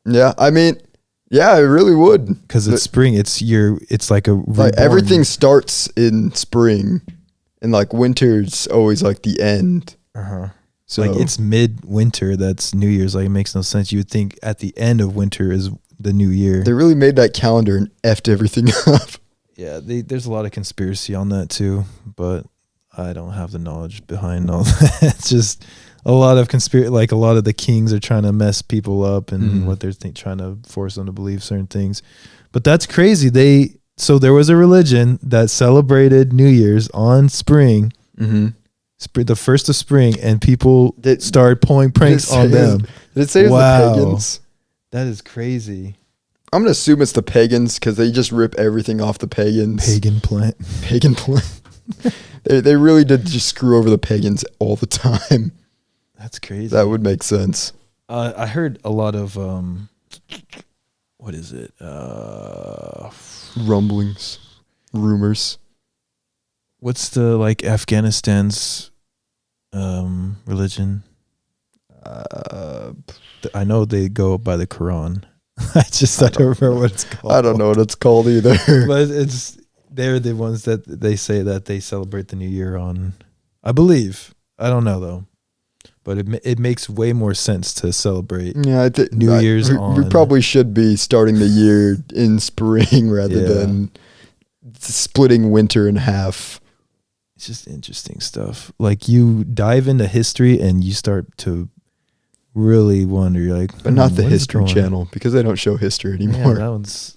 Yeah. I mean, yeah, it really would. Because it's spring. It's like a reborn. Like everything starts in spring. And like winter's always like the end. So like it's mid-winter. That's New Year's. Like it makes no sense. You would think at the end of winter is the new year. They really made that calendar and effed everything up. Yeah, there's a lot of conspiracy on that too, but I don't have the knowledge behind all that. It's just a lot of conspiracy. Like a lot of the kings are trying to mess people up and what they're trying to force them to believe certain things. But that's crazy. So there was a religion that celebrated New Year's on spring, the first of spring, and people started pulling pranks on them. Did it say it was the pagans? That is crazy. I'm going to assume it's the pagans because they just rip everything off the pagans. Pagan plant. They really did just screw over the pagans all the time. That's crazy. That would make sense. I heard a lot of, what is it? Rumblings, rumors. What's the like Afghanistan's religion? I know they go by the Quran. I don't remember what it's called. I don't know what it's called either. But they're the ones that they say that they celebrate the new year on. I believe. I don't know though. But it makes way more sense to celebrate New Year's on. We probably should be starting the year in spring rather than splitting winter in half. It's just interesting stuff. Like you dive into history and you start to really wonder. You're like, but not the History Channel because they don't show history anymore. Yeah, that one's.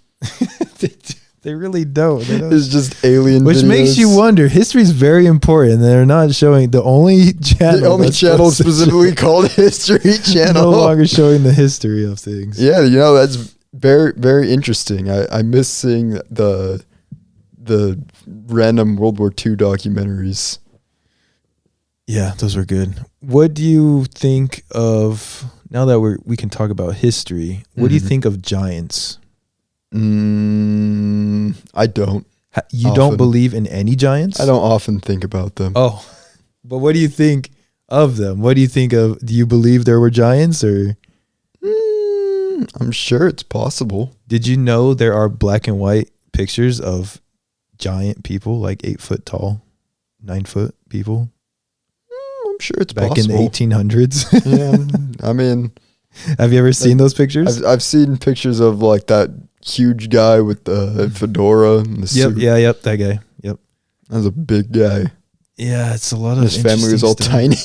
They really don't. It's just alien Which videos. makes you wonder. History is very important. They're not showing the only channel. The only channel specifically called History Channel. No longer showing the history of things. Yeah, that's very, very interesting. I miss seeing the random World War II documentaries. Yeah, those were good. What do you think of, now that we can talk about history, what do you think of giants? I don't. You often. don't believe in any giants? I don't often think about them. Oh, but what do you think of them? What do you think of, do you believe there were giants, or? I'm sure it's possible. Did you know there are black and white pictures of giant people, like 8 foot tall, 9 foot people? I'm sure it's back possible. in the 1800s. Yeah, I mean, have you ever seen those pictures? I've seen pictures of like that huge guy with the fedora and the suit. Yep, that guy. Yep, that was a big guy. Yeah, it's a lot of. His family was all tiny.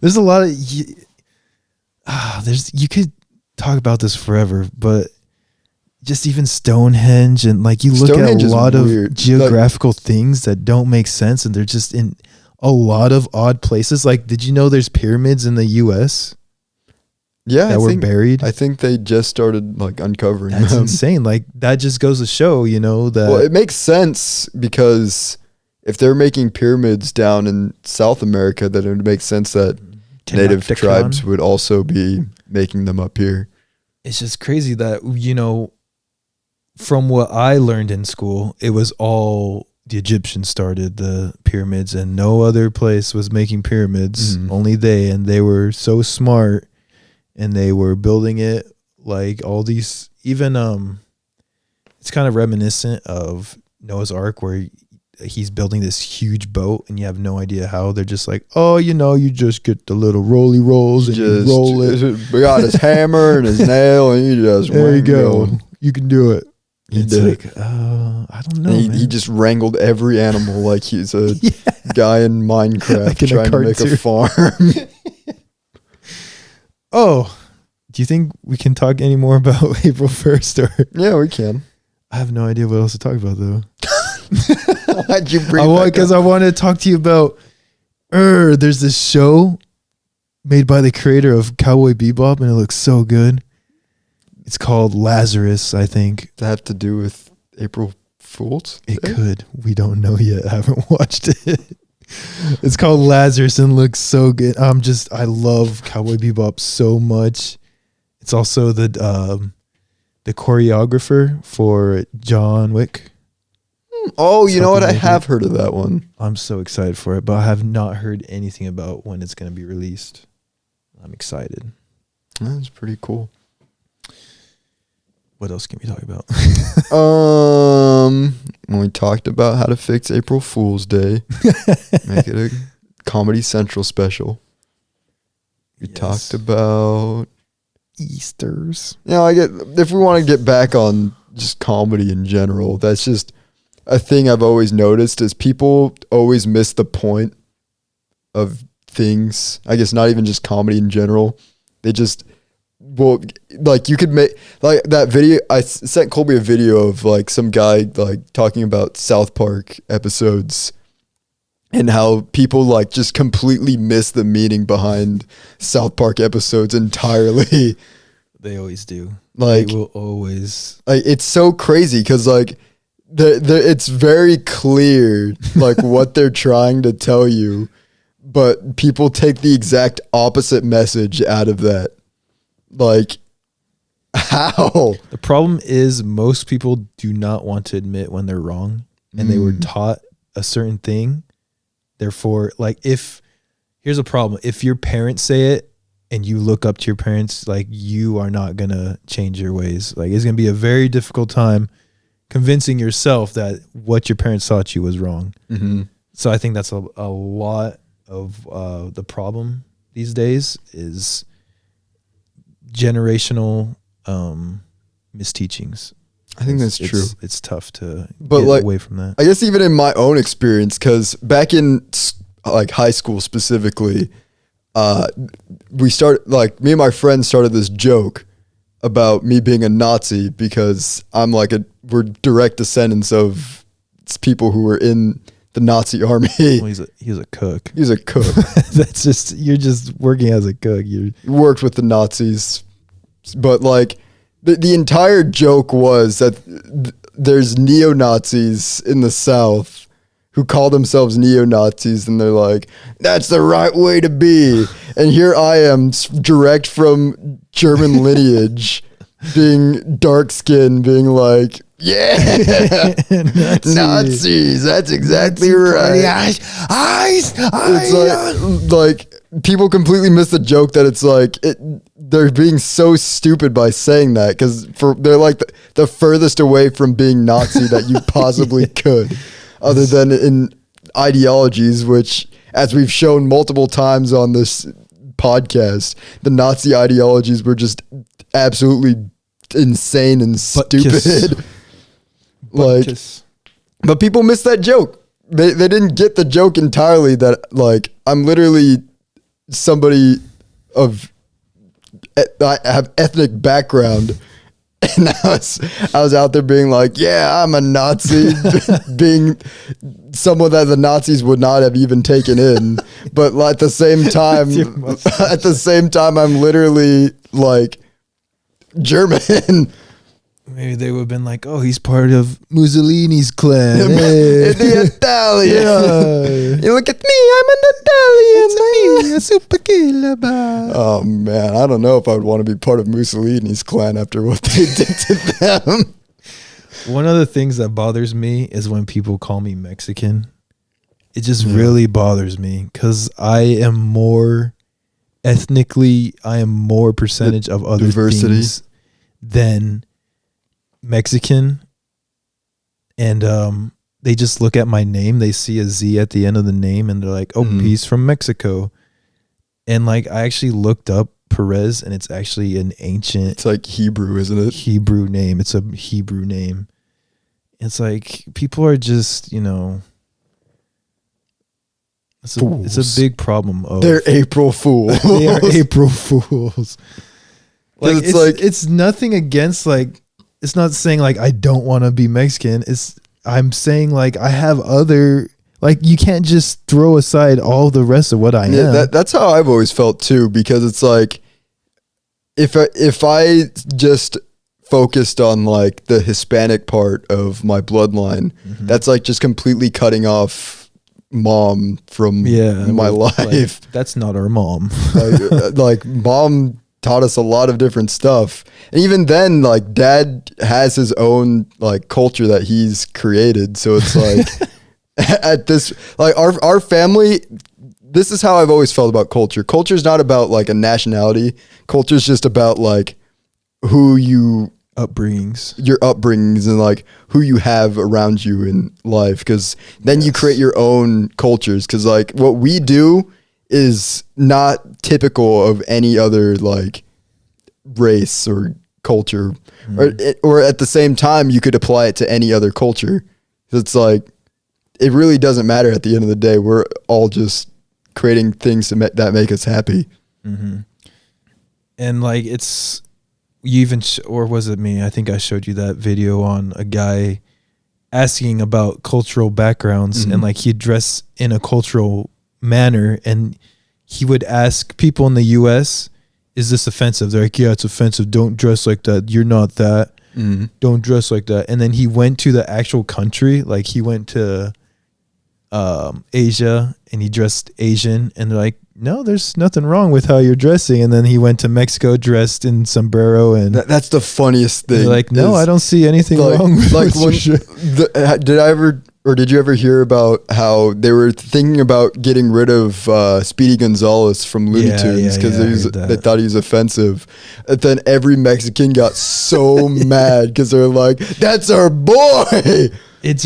There's a lot of. You could talk about this forever, but just even Stonehenge, and like you look at a lot of geographical things that don't make sense, and they're just in a lot of odd places. Like, did you know there's pyramids in the U.S.? Yeah, that were buried. I think they just started like uncovering That's them. insane. Like, that just goes to show, you know, that. Well, it makes sense because if they're making pyramids down in South America, then it would make sense that native tribes would also be making them up here. It's just crazy that, you know, from what I learned in school, it was all the Egyptians started the pyramids, and no other place was making pyramids. Only they, and they were so smart, and they were building it like all these, even it's kind of reminiscent of Noah's Ark, where he's building this huge boat and you have no idea how. They're just like, oh, you know, you just get the little rolly rolls and you roll it. We got his hammer and his nail, and you just there you go. You can do it. He it's did like, I don't know. He just wrangled every animal like he's a guy in Minecraft like in trying to make a farm. Oh, do you think we can talk any more about April 1st? Or? Yeah, we can. I have no idea what else to talk about, though. Why'd you bring it? Because I want to talk to you about, there's this show made by the creator of Cowboy Bebop, and it looks so good. It's called Lazarus, I think. Does that have to do with April Fool's Day? It could. We don't know yet. I haven't watched it. It's called Lazarus and looks so good. I love Cowboy Bebop so much. It's also the choreographer for John Wick. Oh, you know what? I have heard of that one. I'm so excited for it, but I have not heard anything about when it's going to be released. I'm excited. That's pretty cool. What else can we talk about? When we talked about how to fix April Fool's Day, make it a Comedy Central special. We talked about Easters. You know, if we want to get back on just comedy in general, that's just a thing I've always noticed is people always miss the point of things. I guess not even just comedy in general. They just, well, like you could make, like that video, I sent Colby a video of like some guy like talking about South Park episodes and how people like just completely miss the meaning behind South Park episodes entirely. They always do. Like, they will always. Like, it's so crazy because like it's very clear like what they're trying to tell you, but people take the exact opposite message out of that. Like, how? The problem is most people do not want to admit when they're wrong, and they were taught a certain thing. Therefore, like, here's a problem. If your parents say it and you look up to your parents, like, you are not going to change your ways. Like, it's going to be a very difficult time convincing yourself that what your parents taught you was wrong. Mm-hmm. So I think that's a lot of the problem these days is generational misteachings. I think that's true. It's tough to get like, away from that. I guess even in my own experience, because back in like high school specifically, we started, like, me and my friends started this joke about me being a Nazi because I'm like we're direct descendants of people who were in the Nazi army. Well, he's a cook. He's a cook. That's just, you're just working as a cook. You worked with the Nazis, but like the entire joke was that there's neo-Nazis in the South who call themselves neo-Nazis, and they're like, that's the right way to be. And here I am, direct from German lineage, being dark-skinned, being like, yeah, Nazis, that's exactly right. It's like people completely miss the joke that it's like they're being so stupid by saying that, because they're like the furthest away from being Nazi that you possibly could, other than in ideologies, which, as we've shown multiple times on this podcast, the Nazi ideologies were just absolutely insane and stupid. But people miss that joke. They didn't get the joke entirely, that like I'm literally somebody I have ethnic background, and I was out there being like, yeah, I'm a Nazi, being someone that the Nazis would not have even taken in. But at the same time, I'm literally like German. Maybe they would have been like, oh, he's part of Mussolini's clan. Hey. The Italian. Yeah. You look at me, I'm an Italian. It's me, a super killer. Oh, man. I don't know if I would want to be part of Mussolini's clan after what they did to them. One of the things that bothers me is when people call me Mexican. It just really bothers me, because I am more percentage of other diversity things than Mexican, and they just look at my name, they see a Z at the end of the name, and they're like, oh, he's from Mexico. And like, I actually looked up Perez, and it's actually an ancient, it's like Hebrew, isn't it? Hebrew name. It's a Hebrew name. It's like, people are just, it's a big problem. They're April Fools. They are April Fools. Like, it's nothing against, like, it's not saying like I don't want to be Mexican. I'm saying like I have other, like, you can't just throw aside all the rest of what I am. That's how I've always felt too, because it's like if I just focused on like the Hispanic part of my bloodline, that's like just completely cutting off mom from my life. Like, that's not our mom. like mom taught us a lot of different stuff, and even then, like, dad has his own like culture that he's created, so it's like at this, like, our family, this is how I've always felt about culture. Culture is not about like a nationality. Culture is just about like your upbringings and like who you have around you in life, because then you create your own cultures, because like what we do is not typical of any other like race or culture, or at the same time you could apply it to any other culture. It's like, it really doesn't matter at the end of the day. We're all just creating things that make us happy. And like, it's, you even or was it me? I think I showed you that video on a guy asking about cultural backgrounds, and like he'd dress in a cultural manner, and he would ask people in the US, is this offensive? They're like, yeah, it's offensive. Don't dress like that. You're not that. Don't dress like that. And then he went to the actual country, like he went to Asia, and he dressed Asian, and they're like, no, there's nothing wrong with how you're dressing. And then he went to Mexico dressed in sombrero, and that's the funniest thing. Like, no, I don't see anything wrong with like did you ever hear about how they were thinking about getting rid of Speedy Gonzalez from Looney Tunes because they thought he was offensive? And then every Mexican got so mad because they're like, that's our boy. It's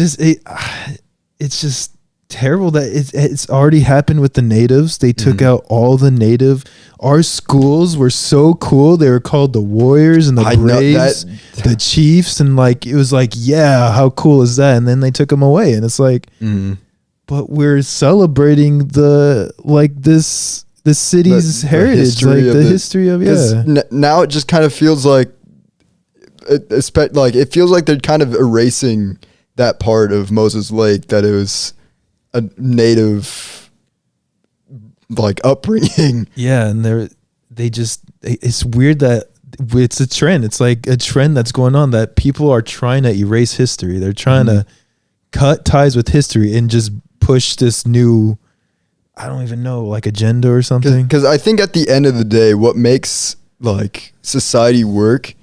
just terrible that it's already happened with the natives. They took out all the native. Our schools were so cool. They were called the Warriors and the Braves, the Chiefs, and like, it was like, yeah, how cool is that? And then they took them away, and it's like, but we're celebrating the city's heritage, like the history of now it just kind of feels like it feels like they're kind of erasing that part of Moses Lake, that it was a native like upbringing. Yeah, and it's weird that it's a trend. It's like a trend that's going on, that people are trying to erase history. They're trying to cut ties with history and just push this new, I don't even know, like agenda or something. Because I think at the end of the day, what makes like society work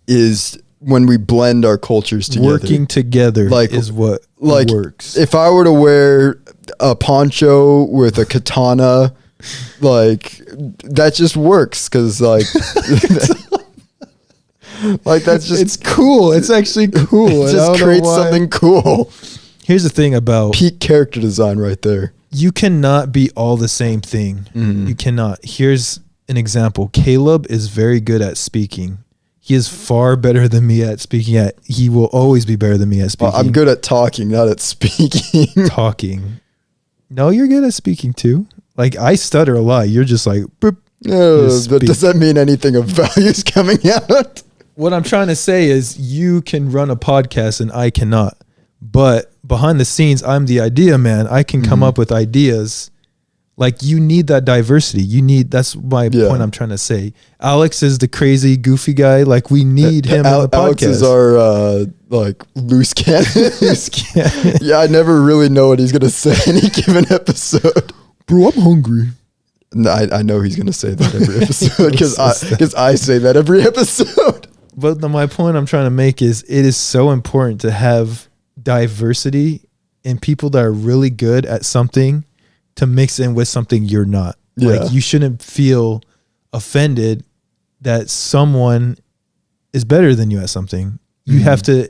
is when we blend our cultures together. Working together like, is what like works. If I were to wear a poncho with a katana, like that just works because like like that's just it's cool. It's actually cool. It just creates something cool. Here's the thing about peak character design right there. You cannot be all the same thing. Mm. You cannot. Here's an example. Caleb is very good at speaking. He is far better than me at speaking. He will always be better than me at speaking. I'm good at talking, not at speaking. Talking. No, you're good at speaking too. Like I stutter a lot. You're just like, boop, but does that mean anything of values coming out? What I'm trying to say is you can run a podcast and I cannot. But behind the scenes, I'm the idea man. I can come up with ideas. Like you need that diversity. That's my point I'm trying to say. Alex is the crazy, goofy guy. Like we need him on the podcast. Alex is our like loose cannon. Loose cannon. Yeah, I never really know what he's gonna say any given episode. Bro, I'm hungry. No, I know he's gonna say that every episode because I say that every episode. But my point I'm trying to make is it is so important to have diversity in people that are really good at something to mix in with something you're not. Yeah. Like you shouldn't feel offended that someone is better than you at something. You have to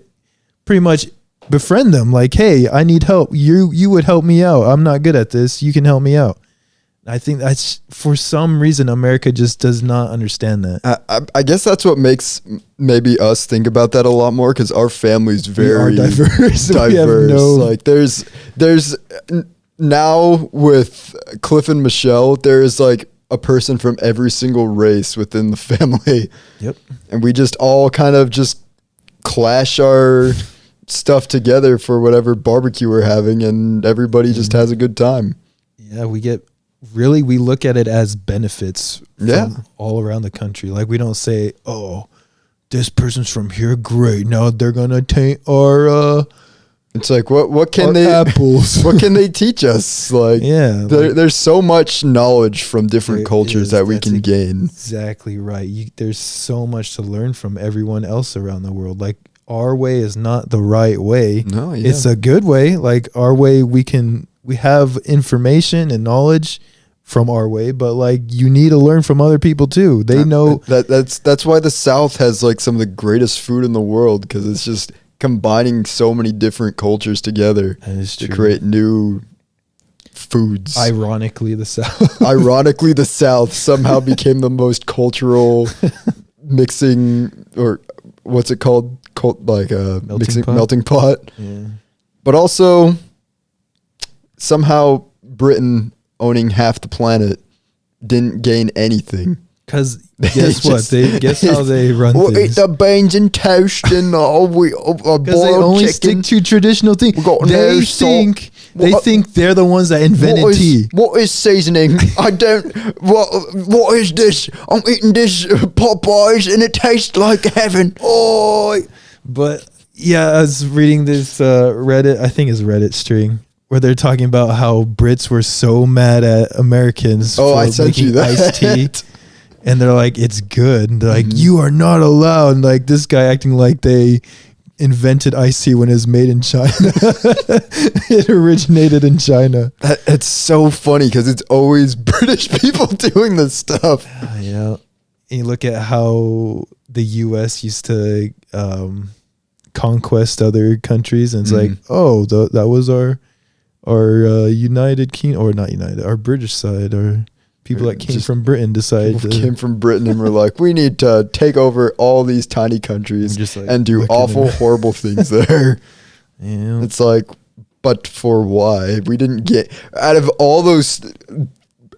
pretty much befriend them. Like, hey, I need help. You would help me out. I'm not good at this. You can help me out. I think that's for some reason America just does not understand that. I guess that's what makes maybe us think about that a lot more because our family's very diverse. Like there's now with Cliff and Michelle, there is like a person from every single race within the family. Yep. And we just all kind of just clash our stuff together for whatever barbecue we're having and everybody just has a good time. Yeah, we look at it as benefits from all around the country. Like we don't say, oh, this person's from here, great. Now they're gonna taint our it's like what can they apples? What can they teach us? Like there's so much knowledge from different cultures that we can gain. Exactly right. There's so much to learn from everyone else around the world. Like our way is not the right way. No, yeah. It's a good way. Like our way, we have information and knowledge from our way, but like you need to learn from other people too. They know that's why the South has like some of the greatest food in the world because it's just combining so many different cultures together to create new foods. Ironically, the South somehow became the most cultural mixing, or what's it called? Melting pot. Yeah. But also somehow Britain owning half the planet didn't gain anything. Because guess how they run we'll things. Eat the beans and toast and boiled they only chicken. stick to traditional things. They think they're the ones that invented tea. What is seasoning? I don't. What is this? I'm eating this Popeyes and it tastes like heaven. Oh, but yeah, I was reading this Reddit. I think it's Reddit string where they're talking about how Brits were so mad at Americans for I sent making you that. iced tea. And they're like, it's good. And they're like, you are not allowed. And like this guy acting like they invented iced tea when it was made in China. It originated in China. It's so funny because it's always British people doing this stuff. Yeah. And you look at how the U.S. used to conquest other countries. And it's like, oh, that was our United Kingdom, or not United, our British side, or people that came from Britain came from Britain and were like, we need to take over all these tiny countries and do awful, horrible things there. Yeah. It's like, but for why? We didn't get, out of all those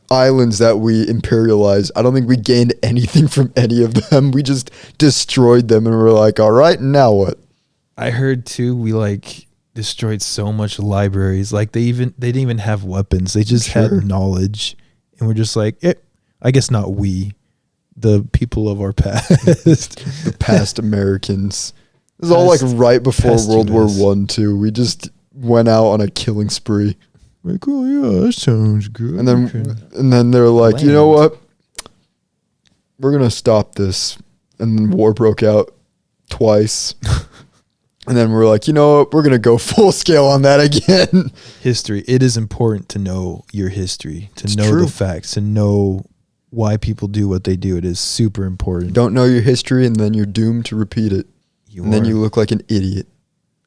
islands that we imperialized, I don't think we gained anything from any of them. We just destroyed them and we're like, all right, now what? I heard too, we like destroyed so much libraries. Like they didn't even have weapons. They just had knowledge. And we're just like, I guess not we, the people of our past. The past Americans. It was all like right before World War I, too. went out on a killing spree. Like, oh yeah, that sounds good. And then they're like, you know what? We're gonna stop this. And then war broke out twice. And then we're like, you know what? We're gonna go full scale on that again. History. It is important to know your history, to know true. the facts, to know why people do what they do. It is super important. Don't know your history, and then you're doomed to repeat it. And then you look like an idiot.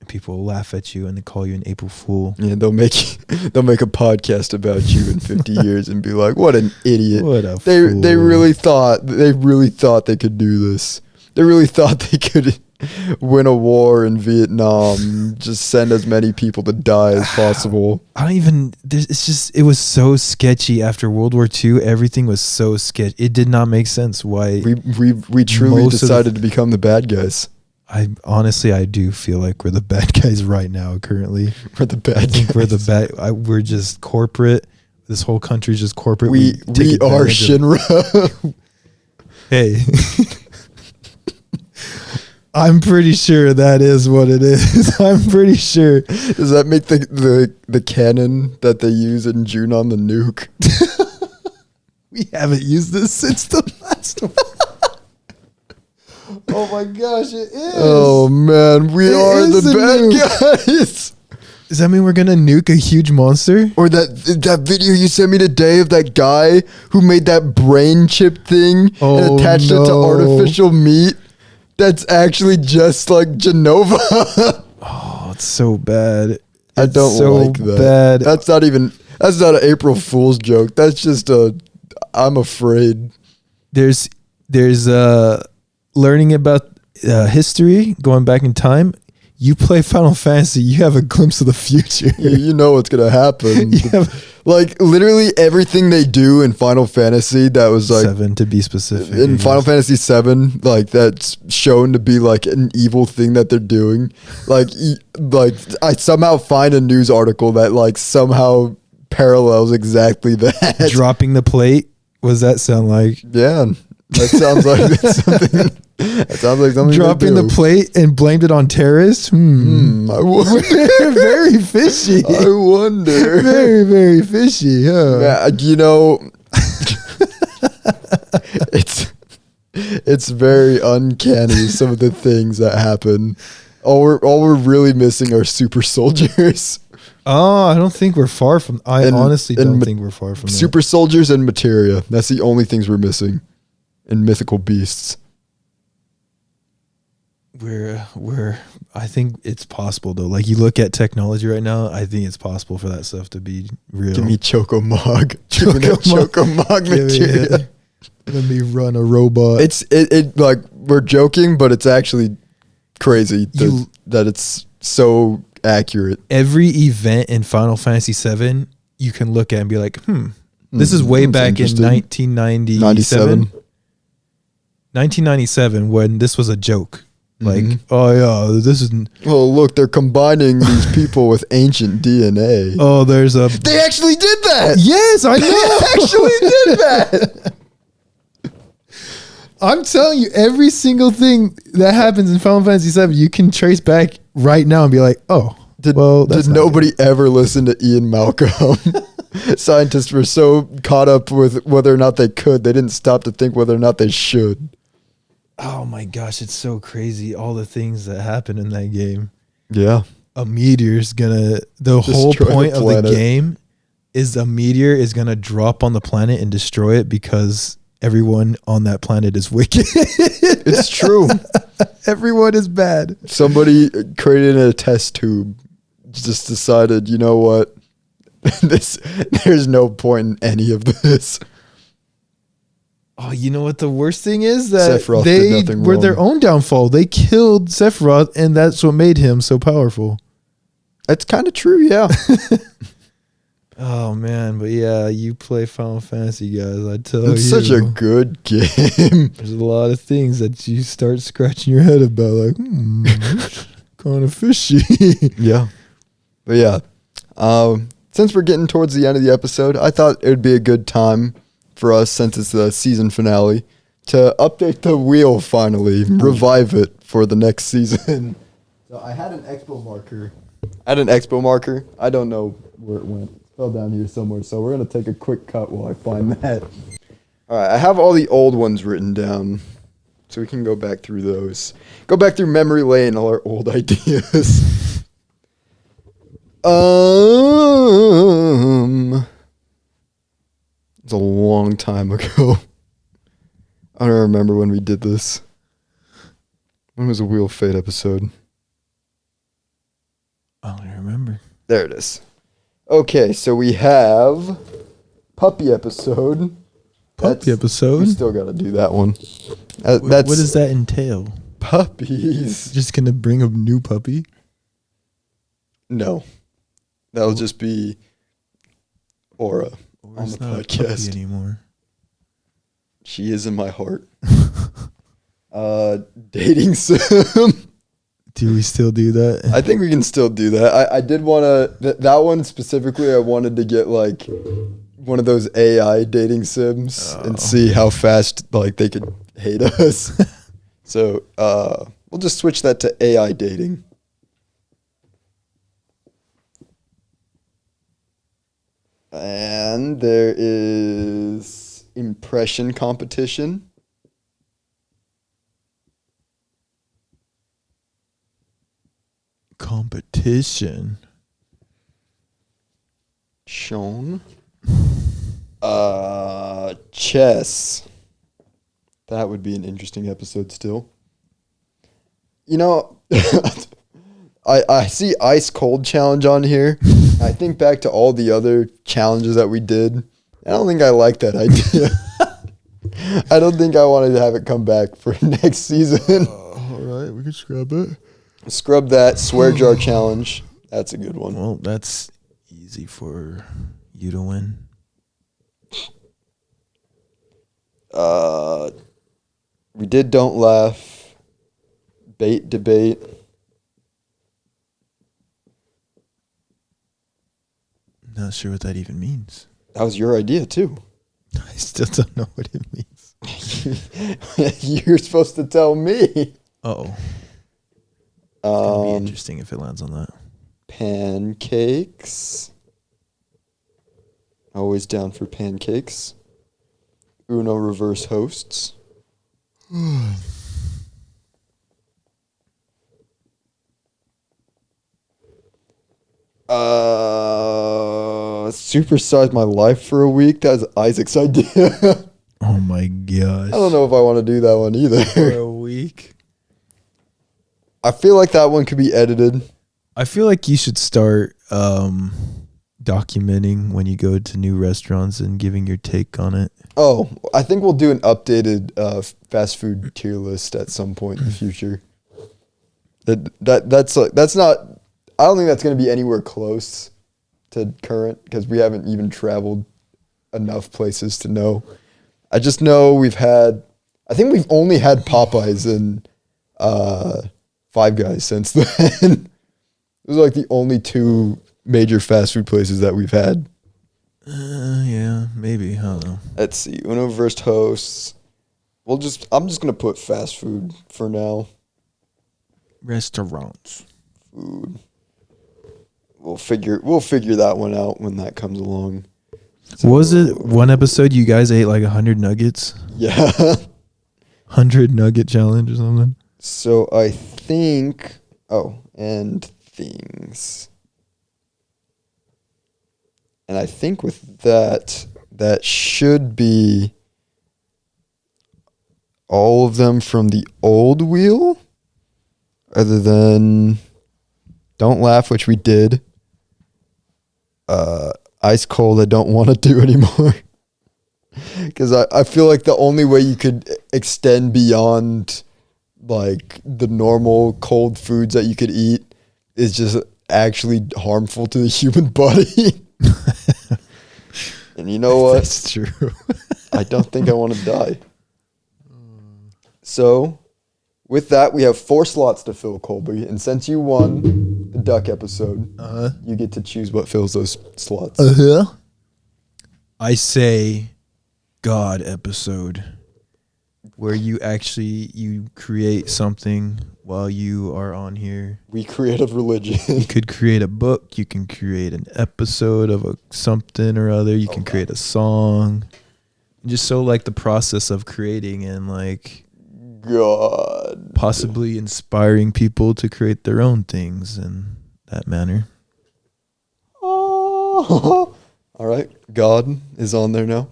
People will laugh at you and they call you an April Fool. Yeah, they'll make a podcast about you in 50 years and be like, "What an idiot! What a fool. They really thought they could do this. They really thought they could win a war in Vietnam. Just send as many people to die as possible." It was so sketchy after World War II. Everything was so sketchy. It did not make sense why we truly decided to become the bad guys. I do feel like we're the bad guys right now. Currently, we're the bad guys. We're the bad. We're just corporate. This whole country's just corporate. We are Shinra. Hey, I'm pretty sure that is what it is. I'm pretty sure. Does that make the cannon that they use in June on the nuke? We haven't used this since the last one. Oh my gosh, it is. Oh man, we are the bad guys. Does that mean we're gonna nuke a huge monster? Or that video you sent me today of that guy who made that brain chip thing and attached it to artificial meat? That's actually just like Genova. Oh, it's so bad. I don't like that. Bad. That's not an April Fool's joke. That's just I'm afraid. There's learning about history, going back in time. You play Final Fantasy, you have a glimpse of the future. You know what's going to happen. Like, literally everything they do in Final Fantasy that was like... 7, to be specific. In Final Fantasy 7, like, that's shown to be like an evil thing that they're doing. Like, I somehow find a news article that, like, somehow parallels exactly that. Dropping the plate? What does that sound like? Yeah. That sounds like something. That sounds like something. Dropping the plate and blamed it on terrorists. I wonder. Very fishy. I wonder. Very, very fishy. Huh? Yeah, it's very uncanny. Some of the things that happen. All we're really missing are super soldiers. Oh, I don't think we're far from. Honestly don't think we're far from super soldiers and materia. That's the only things we're missing. And mythical beasts. I think it's possible though. Like, you look at technology right now, I think it's possible for that stuff to be real. Give me Chocomog. Give me that Chocomog material. Let me run a robot. It like, we're joking, but it's actually crazy that it's so accurate. Every event in Final Fantasy VII, you can look at and be like, this is way back in 1997. 1997, when this was a joke. Like, oh yeah, this is... Oh, look, they're combining these people with ancient DNA. Oh, there's a... They actually did that! Yes, I know! They actually did that! I'm telling you, every single thing that happens in Final Fantasy VII, you can trace back right now and be like, oh, did nobody ever listen to Ian Malcolm? Scientists were so caught up with whether or not they could, they didn't stop to think whether or not they should. Oh my gosh, it's so crazy. All the things that happen in that game. Yeah. A meteor's gonna... The whole point of the game is a meteor is gonna drop on the planet and destroy it because everyone on that planet is wicked. It's true. Everyone is bad. Somebody created a test tube. Just decided, you know what? There's no point in any of this. Oh, you know what the worst thing is? That Sephiroth they were their own downfall. They killed Sephiroth, and that's what made him so powerful. That's kind of true, yeah. Oh, man. But yeah, you play Final Fantasy, guys. I tell you. It's such a good game. There's a lot of things that you start scratching your head about. Like, kind of fishy. Yeah. But yeah. Since we're getting towards the end of the episode, I thought it would be a good time for us, since it's the season finale, to update the wheel finally, revive it for the next season. So I had an expo marker I had an expo marker. I don't know where it went. It fell down here somewhere. So we're going to take a quick cut while I find that. All right. I have all the old ones written down. So we can go back through those. Go back through memory lane, all our old ideas. It's a long time ago. I don't remember when we did this. When was the Wheel of Fate episode? I don't remember. There it is. Okay, so we have puppy episode. Episode? We still got to do that one. What does that entail? Puppies. Just gonna bring a new puppy? No. That'll just be Aura on the not podcast. A puppy anymore. She is in my heart. Dating sim. Do we still do that? I think we can still do that. I did want to, that one specifically, I wanted to get like one of those AI dating sims and see how fast like they could hate us. So we'll just switch that to AI dating. And there is impression competition. Competition. Shown. Chess. That would be an interesting episode still. You know, I see ice cold challenge on here. I think back to all the other challenges that we did. I don't think I like that idea. I don't think I wanted to have it come back for next season. All right, we can scrub it. Scrub that swear jar challenge. That's a good one. Well, that's easy for you to win. We did Don't Laugh. Bait debate. Not sure what that even means. That was your idea too. I still don't know what it means. You're supposed to tell me. Uh-oh. It's going to be interesting if it lands on that. Pancakes. Always down for pancakes. Uno reverse hosts. Supersize my life for a week. That's Isaac's idea. Oh my gosh. I don't know if I want to do that one either. For a week? I feel like that one could be edited. I feel like you should start documenting when you go to new restaurants and giving your take on it. Oh, I think we'll do an updated fast food tier list at some point in the future. That's not. I don't think that's going to be anywhere close to current because we haven't even traveled enough places to know. I just know we've had. I think we've only had Popeyes and Five Guys since then. Those are like the only two major fast food places that we've had. Yeah, maybe. I don't know. Let's see. Uno versus hosts. I'm just gonna put fast food for now. Restaurants. Food. We'll figure that one out when that comes along. So, was it one episode you guys ate like 100 nuggets? Yeah. 100 nugget challenge or something? So I think and things. And I think with that should be all of them from the old wheel, other than Don't Laugh, which we did. Ice Cold, I don't want to do anymore. Because I feel like the only way you could extend beyond like the normal cold foods that you could eat is just actually harmful to the human body. And you know what? That's true. I don't think I want to die. So, with that, we have 4 slots to fill, Colby. And since you won the duck episode, you get to choose what fills those slots. I say God episode. where you create something while you are on here. We create a religion. You could create a book. You can create an episode of something or other. You can create a song. Just so like the process of creating and like God, possibly inspiring people to create their own things in that manner. Oh. All right, God is on there now.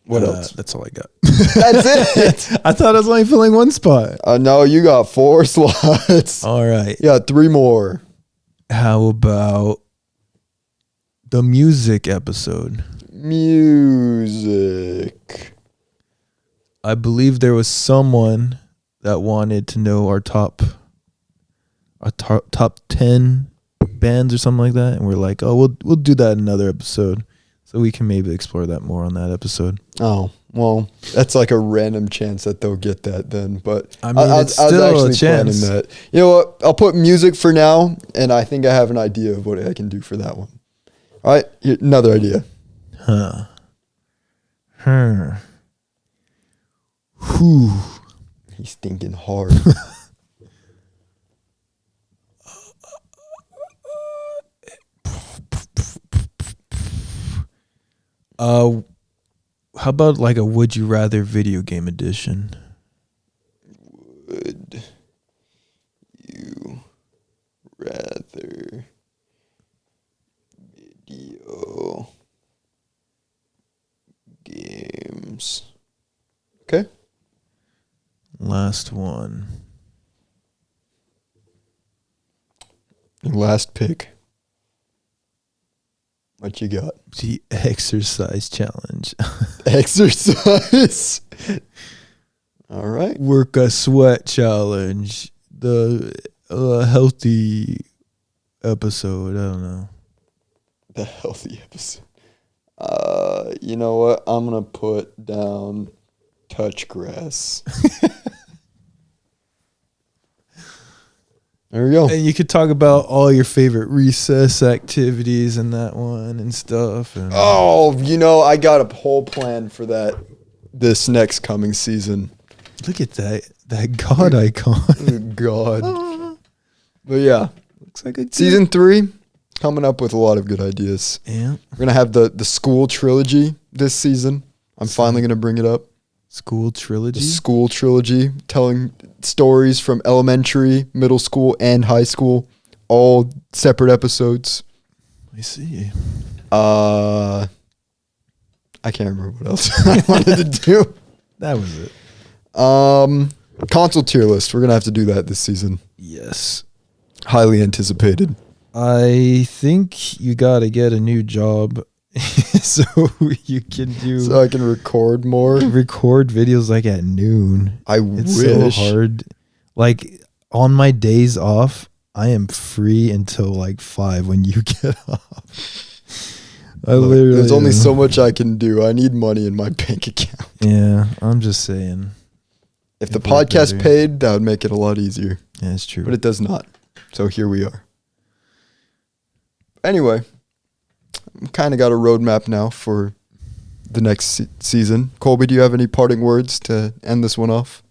What else? That's all I got. That's it. I thought I was only filling one spot. No, you got 4 slots. All right. Yeah, 3 more. How about the music episode? Music. I believe there was someone that wanted to know our top 10 bands or something like that, and we're like, oh, we'll do that in another episode, so we can maybe explore that more on that episode. Oh, well, that's like a random chance that they'll get that then, but I mean, it's still a chance. That. You know what? I'll put music for now, and I think I have an idea of what I can do for that one. All right, another idea. Whew. He's thinking hard. How about like a Would You Rather video game edition? Would you rather video games? Okay. Last one. Last pick. What you got? The exercise challenge. Exercise. All right. Work a sweat challenge. The healthy episode. I don't know. The healthy episode. You know what? I'm gonna put down touch grass. There we go. And you could talk about all your favorite recess activities in that one and stuff. And Oh, you know, I got a whole plan for that this next coming season. look at that God icon. God. But yeah, Looks like a season 3, coming up with a lot of good ideas. Yeah. We're going to have the school trilogy this season. I'm finally going to bring it up. School trilogy. The school trilogy, telling stories from elementary, middle school, and high school, all separate episodes. I see. I can't remember what else I wanted to do. That was it. Console tier list. We're gonna have to do that this season. Yes. Highly anticipated. I think you got to get a new job so you can So I can record more. record videos like at noon. I It's wish. so hard. Like on my days off, I am free until like 5 when you get off. There's only so much I can do. I need money in my bank account. Yeah, I'm just saying. If the It'd work podcast better. paid, that would make it a lot easier. Yeah, it's true. But it does not. So here we are. Anyway, kind of got a roadmap now for the next season. Colby, do you have any parting words to end this one off?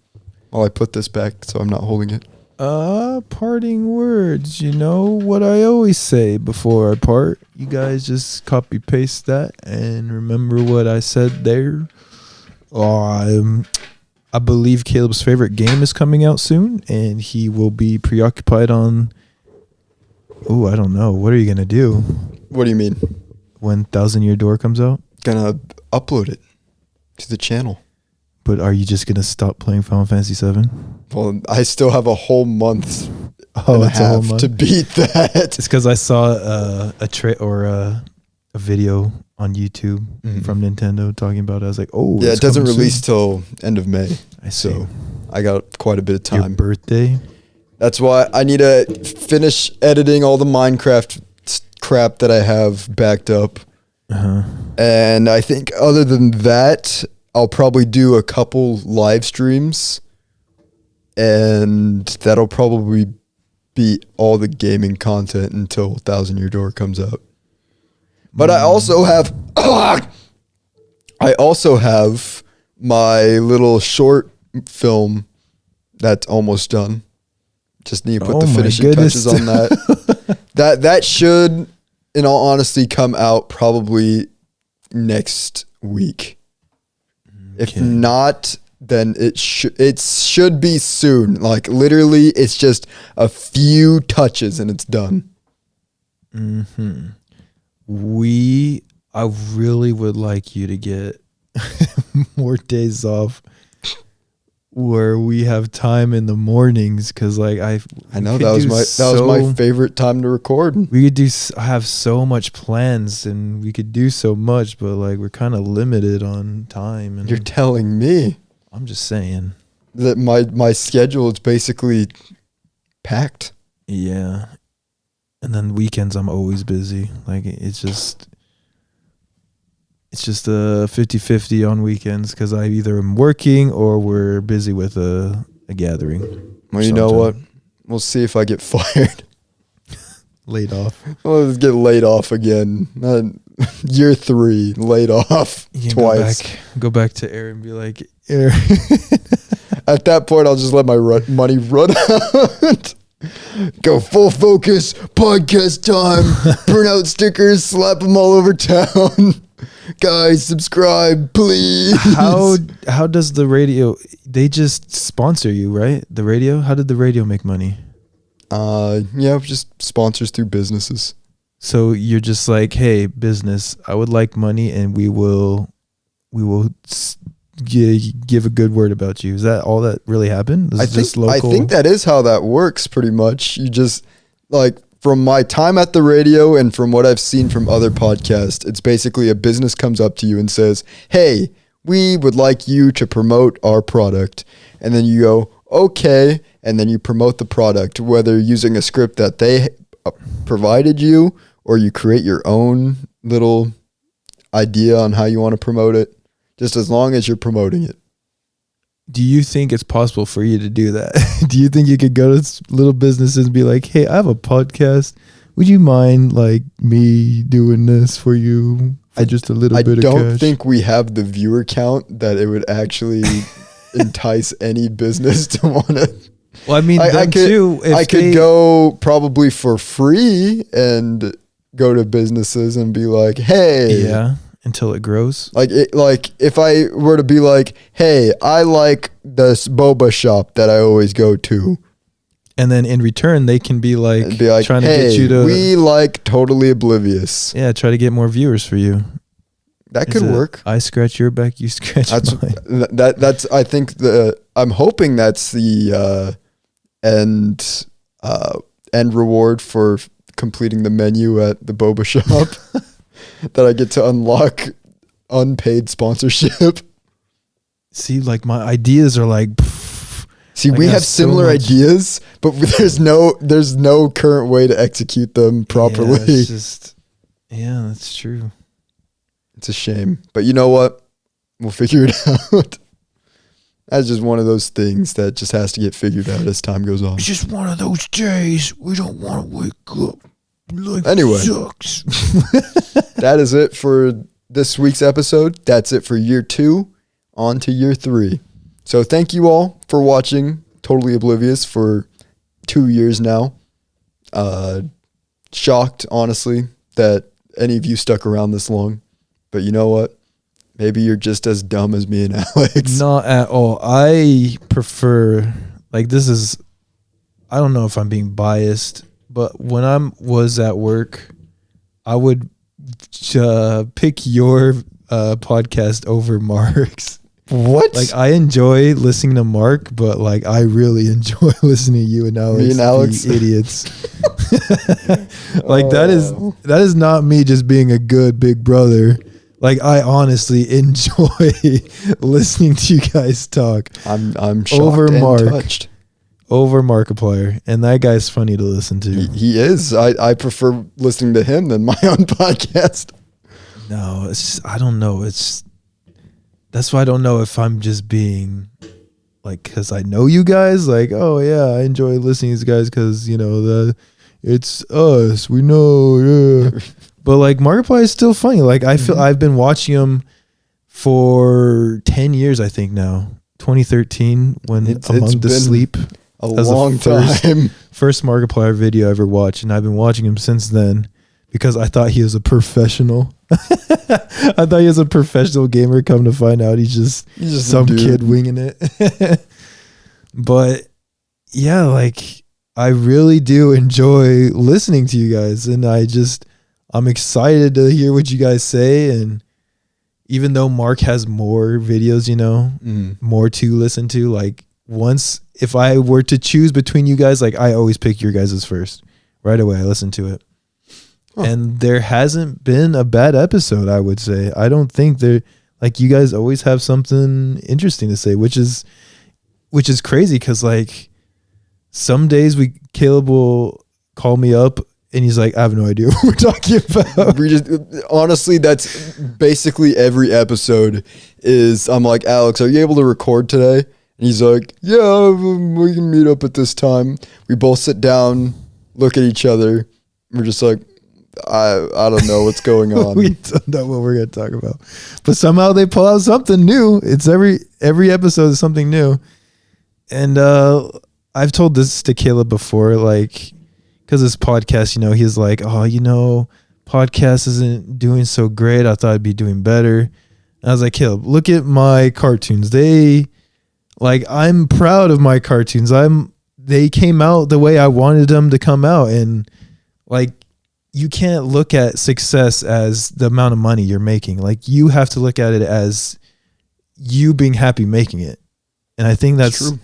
While I put this back so I'm not holding it. Parting words. You know what I always say before I part? You guys just copy paste that and remember what I said there. I believe Caleb's favorite game is coming out soon, and he will be preoccupied on. Oh, I don't know. What are you gonna do What do you mean? when 1,000-Year Door comes out? Gonna upload it to the channel. But are you just gonna stop playing Final Fantasy VII? Well, I still have a whole month Oh, and a it's a whole half month. to beat that. It's because I saw a video on YouTube from Nintendo talking about it. I was like, oh, Yeah, it's it doesn't coming release soon. till end of May. I see. So I got quite a bit of Your time. birthday. That's why I need to finish editing all the Minecraft crap that I have backed up. And I think other than that, I'll probably do a couple live streams. And that'll probably be all the gaming content until 1,000-Year Door comes out. But I also have my little short film that's almost done. Just need to put the finishing touches on that. That should, in all honesty, come out probably next week. If not, then it should be soon. Like literally, it's just a few touches and it's done. I really would like you to get more days off where we have time in the mornings, because like I know that was my favorite time to record. We could have so much plans and we could do so much, but like we're kind of limited on time. And you're telling me? I'm just saying that my schedule is basically packed. Yeah, and then weekends I'm always busy. Like it's just a 50-50 on weekends, because I either am working or we're busy with a gathering. Well, you know what? We'll see if I get fired. Laid off. I'll just get laid off again. Year 3, laid off twice. Go back to Aaron and be like, Aaron. At that point, I'll just let my money run out. Go full focus, podcast time, print out stickers, slap them all over town. Guys, subscribe, please. How does the radio, they just sponsor you, right? The radio? How did the radio make money? Yeah, just sponsors through businesses. So you're just like, hey, business, I would like money, and we will give a good word about you. Is that all that really happened? I think that is how that works pretty much. You just, like, from my time at the radio and from what I've seen from other podcasts, it's basically a business comes up to you and says, hey, we would like you to promote our product. And then you go, okay. And then you promote the product, whether using a script that they provided you or you create your own little idea on how you want to promote it, just as long as you're promoting it. Do you think it's possible for you to do that? Do you think you could go to little businesses and be like, hey, I have a podcast. Would you mind like me doing this for you for just a little bit of cash? I don't think we have the viewer count that it would actually entice any business to want to. Well, I mean, I could go probably for free and go to businesses and be like, hey. Yeah. Until it grows. Like if I were to be like, hey, I like this boba shop that I always go to. And then in return, they can be like trying to hey, get you to. We like Totally Oblivious. Yeah, try to get more viewers for you. That could work. I scratch your back, you scratch mine. That's I think I'm hoping that's the end reward for completing the menu at the boba shop. That I get to unlock unpaid sponsorship. See, like my ideas are like. See, we have similar ideas, but there's no current way to execute them properly. Yeah, that's true. It's a shame, but you know what? We'll figure it out. That's just one of those things that just has to get figured out as time goes on. It's just one of those days we don't want to wake up. Life anyway, sucks. That is it for this week's episode. That's it for year 2. On to year 3. So thank you all for watching Totally Oblivious for 2 years now. Shocked, honestly, that any of you stuck around this long. But you know what? Maybe you're just as dumb as me and Alex. Not at all. I prefer, like, I don't know if I'm being biased, but when I was at work, I would pick your podcast over Mark's. What? Like, I enjoy listening to Mark, but like I really enjoy listening to you and Alex. Me and Alex, idiots. Like that is not me just being a good big brother. Like I honestly enjoy listening to you guys talk. I'm shocked over and Mark. Touched. Over Markiplier, and that guy's funny to listen to. He is. I prefer listening to him than my own podcast. No, I don't know. That's why I don't know if I'm just being like, because I know you guys. Like, oh yeah, I enjoy listening to these guys because you know it's us. We know, yeah. But like Markiplier is still funny. Like I feel I've been watching him for 10 years, I think now. 2013 when Among the Sleep. A long time. First Markiplier video I ever watched, and I've been watching him since then because I thought he was a professional. I thought he was a professional gamer. Come to find out, he's just some kid winging it. But yeah, like I really do enjoy listening to you guys, and I'm excited to hear what you guys say. And even though Mark has more videos, more to listen to, like if I were to choose between you guys, like I always pick your guys' first. Right away, I listen to it. Huh. And there hasn't been a bad episode, I would say. I don't think like you guys always have something interesting to say, which is crazy because like some days Caleb will call me up and he's like, I have no idea what we're talking about. Honestly, that's basically every episode is I'm like, Alex, are you able to record today? And he's like, yeah, we can meet up at this time. We both sit down, look at each other. We're just like, I don't know what's going on. We don't know what we're going to talk about. But somehow they pull out something new. It's every episode is something new. And I've told this to Caleb before, like, because this podcast, he's like, oh, podcast isn't doing so great. I thought I'd be doing better. And I was like, Caleb, look at my cartoons. I'm proud of my cartoons. They came out the way I wanted them to come out. And like, you can't look at success as the amount of money you're making. Like you have to look at it as you being happy making it. And I think that's true.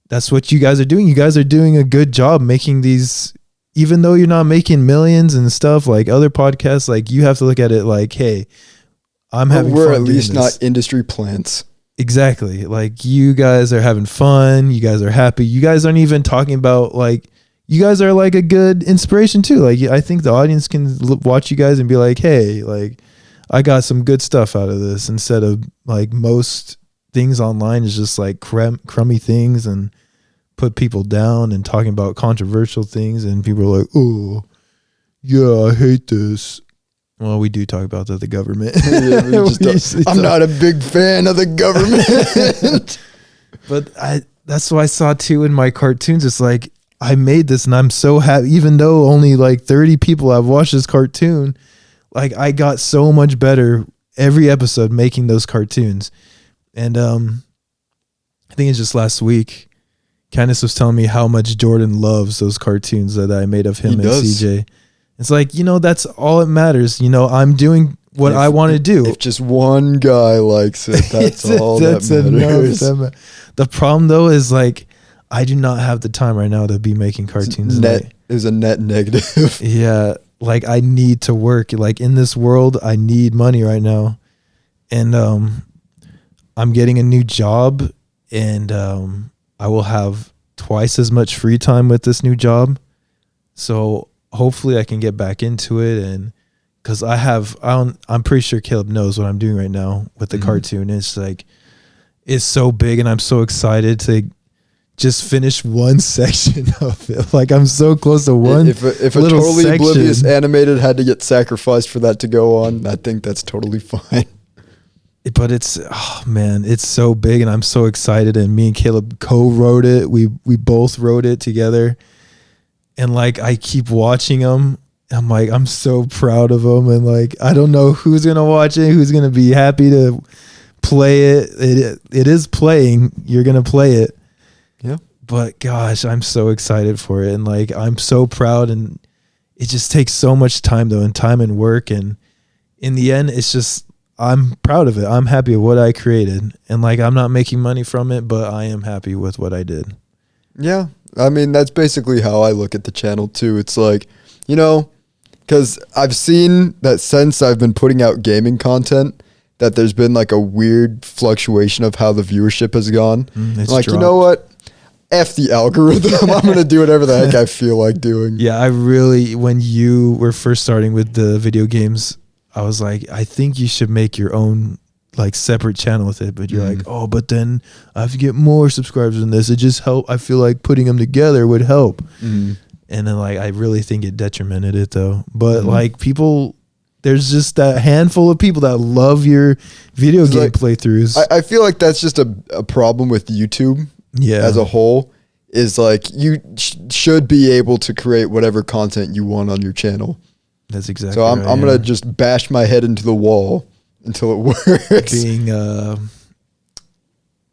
That's what you guys are doing. You guys are doing a good job making these, even though you're not making millions and stuff like other podcasts, like you have to look at it like, hey, we're at least not industry plants. Exactly. Like you guys are having fun. You guys are happy. You guys aren't even talking about like, you guys are like a good inspiration too. Like I think the audience can watch you guys and be like, hey, like I got some good stuff out of this, instead of like most things online is just like crummy things and put people down and talking about controversial things. And people are like, oh yeah, I hate this. Well, we do talk about the government. I'm not a big fan of the government. But that's what I saw too in my cartoons. It's like, I made this and I'm so happy, even though only like 30 people have watched this cartoon, like I got so much better every episode making those cartoons. And I think it's just last week, Candace was telling me how much Jordan loves those cartoons that I made of him and CJ. It's like, that's all that matters. I'm doing what I want to do. If just one guy likes it, that's all that matters. The problem though is like, I do not have the time right now to be making cartoons. It was a net negative. Yeah. Like I need to work. Like in this world, I need money right now. And I'm getting a new job, and I will have twice as much free time with this new job. So hopefully I can get back into it. And because I'm pretty sure Caleb knows what I'm doing right now with the cartoon. It's like, it's so big, and I'm so excited to just finish one section of it. Like I'm so close to one. If a Totally Oblivious animated had to get sacrificed for that to go on, I think that's totally fine. But it's so big, and I'm so excited. And me and Caleb co-wrote it. We both wrote it together. And like I keep watching them. I'm like, I'm so proud of them. And like, I don't know who's gonna watch it, who's gonna be happy to play it. It is playing. You're gonna play it. Yeah. But gosh, I'm so excited for it. And like, I'm so proud, and it just takes so much time though, and time and work. And in the end, it's just, I'm proud of it. I'm happy with what I created. And like, I'm not making money from it, but I am happy with what I did. Yeah. I mean, that's basically how I look at the channel too. It's like, because I've seen that since I've been putting out gaming content, that there's been like a weird fluctuation of how the viewership has gone. Like, dropped. You know what? F the algorithm. I'm going to do whatever the heck I feel like doing. Yeah, I really, when you were first starting with the video games, I was like, I think you should make your own like separate channel with it. But you're like, oh, but then I have to get more subscribers than this. It just help. I feel like putting them together would help. And then like, I really think it detrimented it though. But like people, There's just a handful of people that love your video game playthroughs. I feel like that's just a problem with YouTube as a whole, is like you should be able to create whatever content you want on your channel. That's exactly so I'm going to just bash my head into the wall until it works. Being,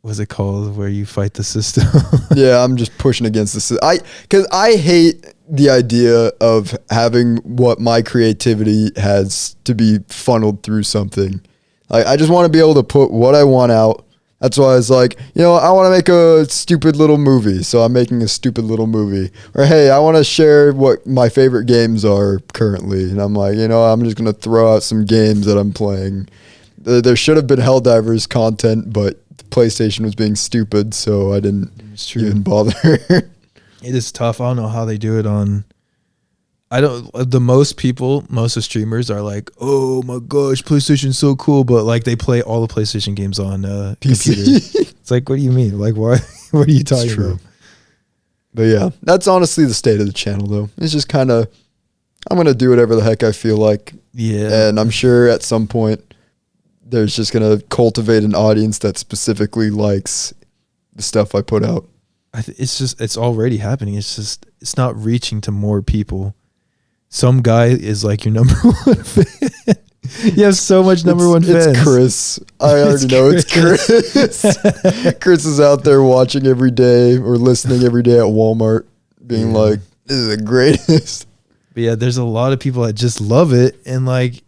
what's it called, where you fight the system? Yeah, I'm just pushing against the system. Because I hate the idea of having what my creativity has to be funneled through something. I just want to be able to put what I want out. That's why I was like, I want to make a stupid little movie, so I'm making a stupid little movie. Or, hey, I want to share what my favorite games are currently. And I'm like, I'm just going to throw out some games that I'm playing. There should have been Helldivers content, but PlayStation was being stupid, so I didn't even bother. It is tough. I don't know how they do it on. Most of streamers are like, oh my gosh, PlayStation's so cool, but like they play all the PlayStation games on PC. It's like, what do you mean? Like, why? What are you talking about? But yeah, that's honestly the state of the channel, though. It's just kind of, I'm gonna do whatever the heck I feel like. Yeah, and I'm sure at some point there's just gonna cultivate an audience that specifically likes the stuff I put out. It's already happening. It's not reaching to more people. Some guy is like your number one fan. You have so much number one fans. It's Chris. I already know it's Chris. Chris is out there watching every day or listening every day at Walmart, being like, this is the greatest. But yeah, there's a lot of people that just love it, and like,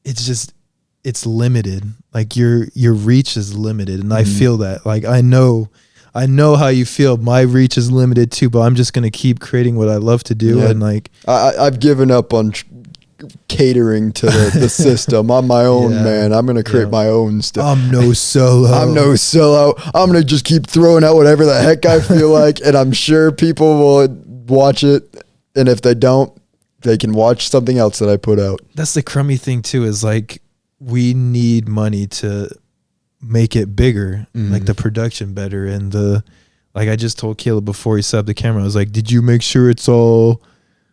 it's limited. Like your reach is limited, and I feel that. Like I know how you feel. My reach is limited too, but I'm just gonna keep creating what I love to do. Yeah. And like I've given up on catering to the system. I'm my own man. I'm gonna create my own stuff. I'm no solo. I'm gonna just keep throwing out whatever the heck I feel like, and I'm sure people will watch it. And if they don't, they can watch something else that I put out. That's the crummy thing too. Is like we need money to make it bigger, like the production better, and like I just told Caleb before he set up the camera, I was like, did you make sure it's all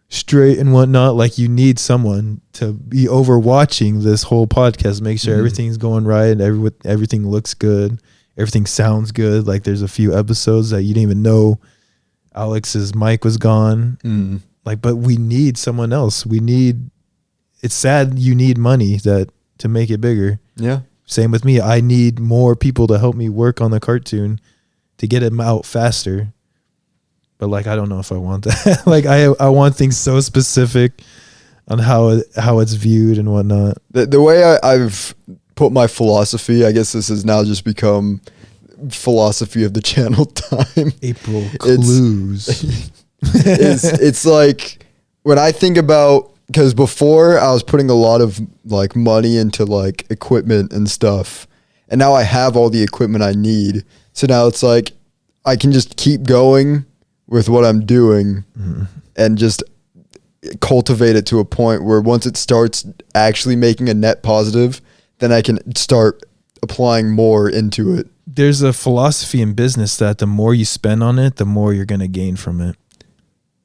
straight and whatnot? Like you need someone to be overwatching this whole podcast, make sure everything's going right, and everything looks good, everything sounds good. Like there's a few episodes that you didn't even know Alex's mic was gone. Like, but we need someone else. It's sad you need money to make it bigger. Yeah. Same with me. I need more people to help me work on the cartoon to get it out faster. But like, I don't know if I want that. Like I want things so specific on how it's viewed and whatnot. The way I've put my philosophy, I guess this has now just become philosophy of the channel time. April clues. It's like when I think about, because before I was putting a lot of like money into like equipment and stuff, and now I have all the equipment I need. So now it's like I can just keep going with what I'm doing and just cultivate it to a point where once it starts actually making a net positive, then I can start applying more into it. There's a philosophy in business that the more you spend on it, the more you're going to gain from it.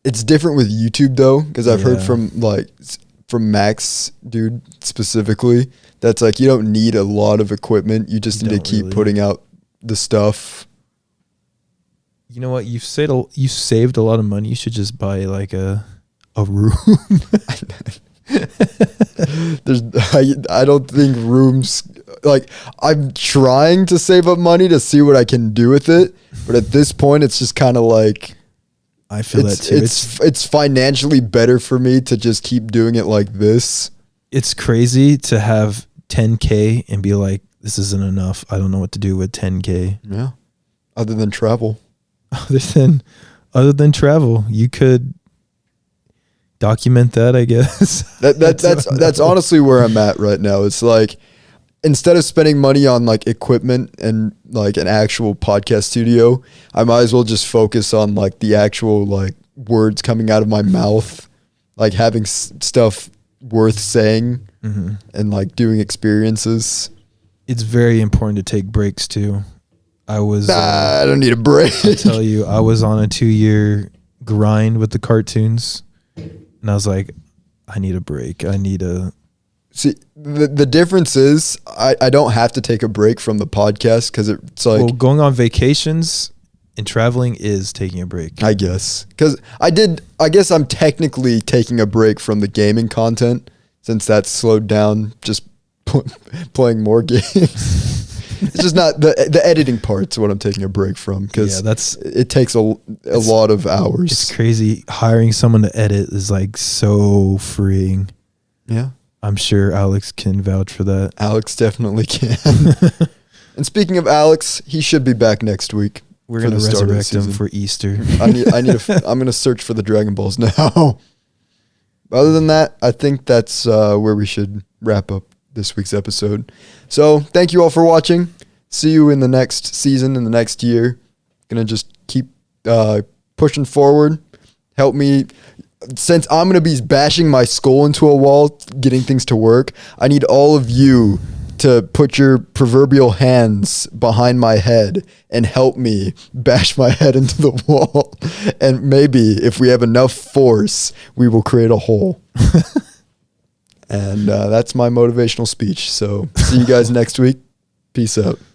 It's different with YouTube though, because I've heard from Max, dude, specifically, that's like you don't need a lot of equipment. You just need to keep putting out the stuff. You know what? You saved a lot of money. You should just buy like a room. I don't think rooms, like I'm trying to save up money to see what I can do with it, but at this point it's just kind of like I feel that too. It's financially better for me to just keep doing it like this. It's crazy to have 10K and be like, this isn't enough. I don't know what to do with 10K. Yeah. Other than travel. Other than travel, you could document that, I guess. That's honestly where I'm at right now. It's like, instead of spending money on like equipment and like an actual podcast studio, I might as well just focus on like the actual like words coming out of my mouth, like having stuff worth saying and like doing experiences. It's very important to take breaks too. I don't need a break. I tell you, I was on a 2-year grind with the cartoons, and I was like, I need a break. I need See, the difference is I don't have to take a break from the podcast because it's like... Well, going on vacations and traveling is taking a break. I guess. Because I guess I'm technically taking a break from the gaming content since that's slowed down just playing more games. It's just not... The editing part's what I'm taking a break from because it takes a lot of hours. It's crazy. Hiring someone to edit is like so freeing. Yeah. I'm sure Alex can vouch for that. Alex definitely can. And speaking of Alex, he should be back next week. We're going to resurrect him for Easter. I'm going to search for the Dragon Balls now. Other than that, I think that's where we should wrap up this week's episode. So thank you all for watching. See you in the next season, in the next year. Going to just keep pushing forward. Help me. Since I'm going to be bashing my skull into a wall, getting things to work, I need all of you to put your proverbial hands behind my head and help me bash my head into the wall. And maybe if we have enough force, we will create a hole. And that's my motivational speech. So see you guys next week. Peace out.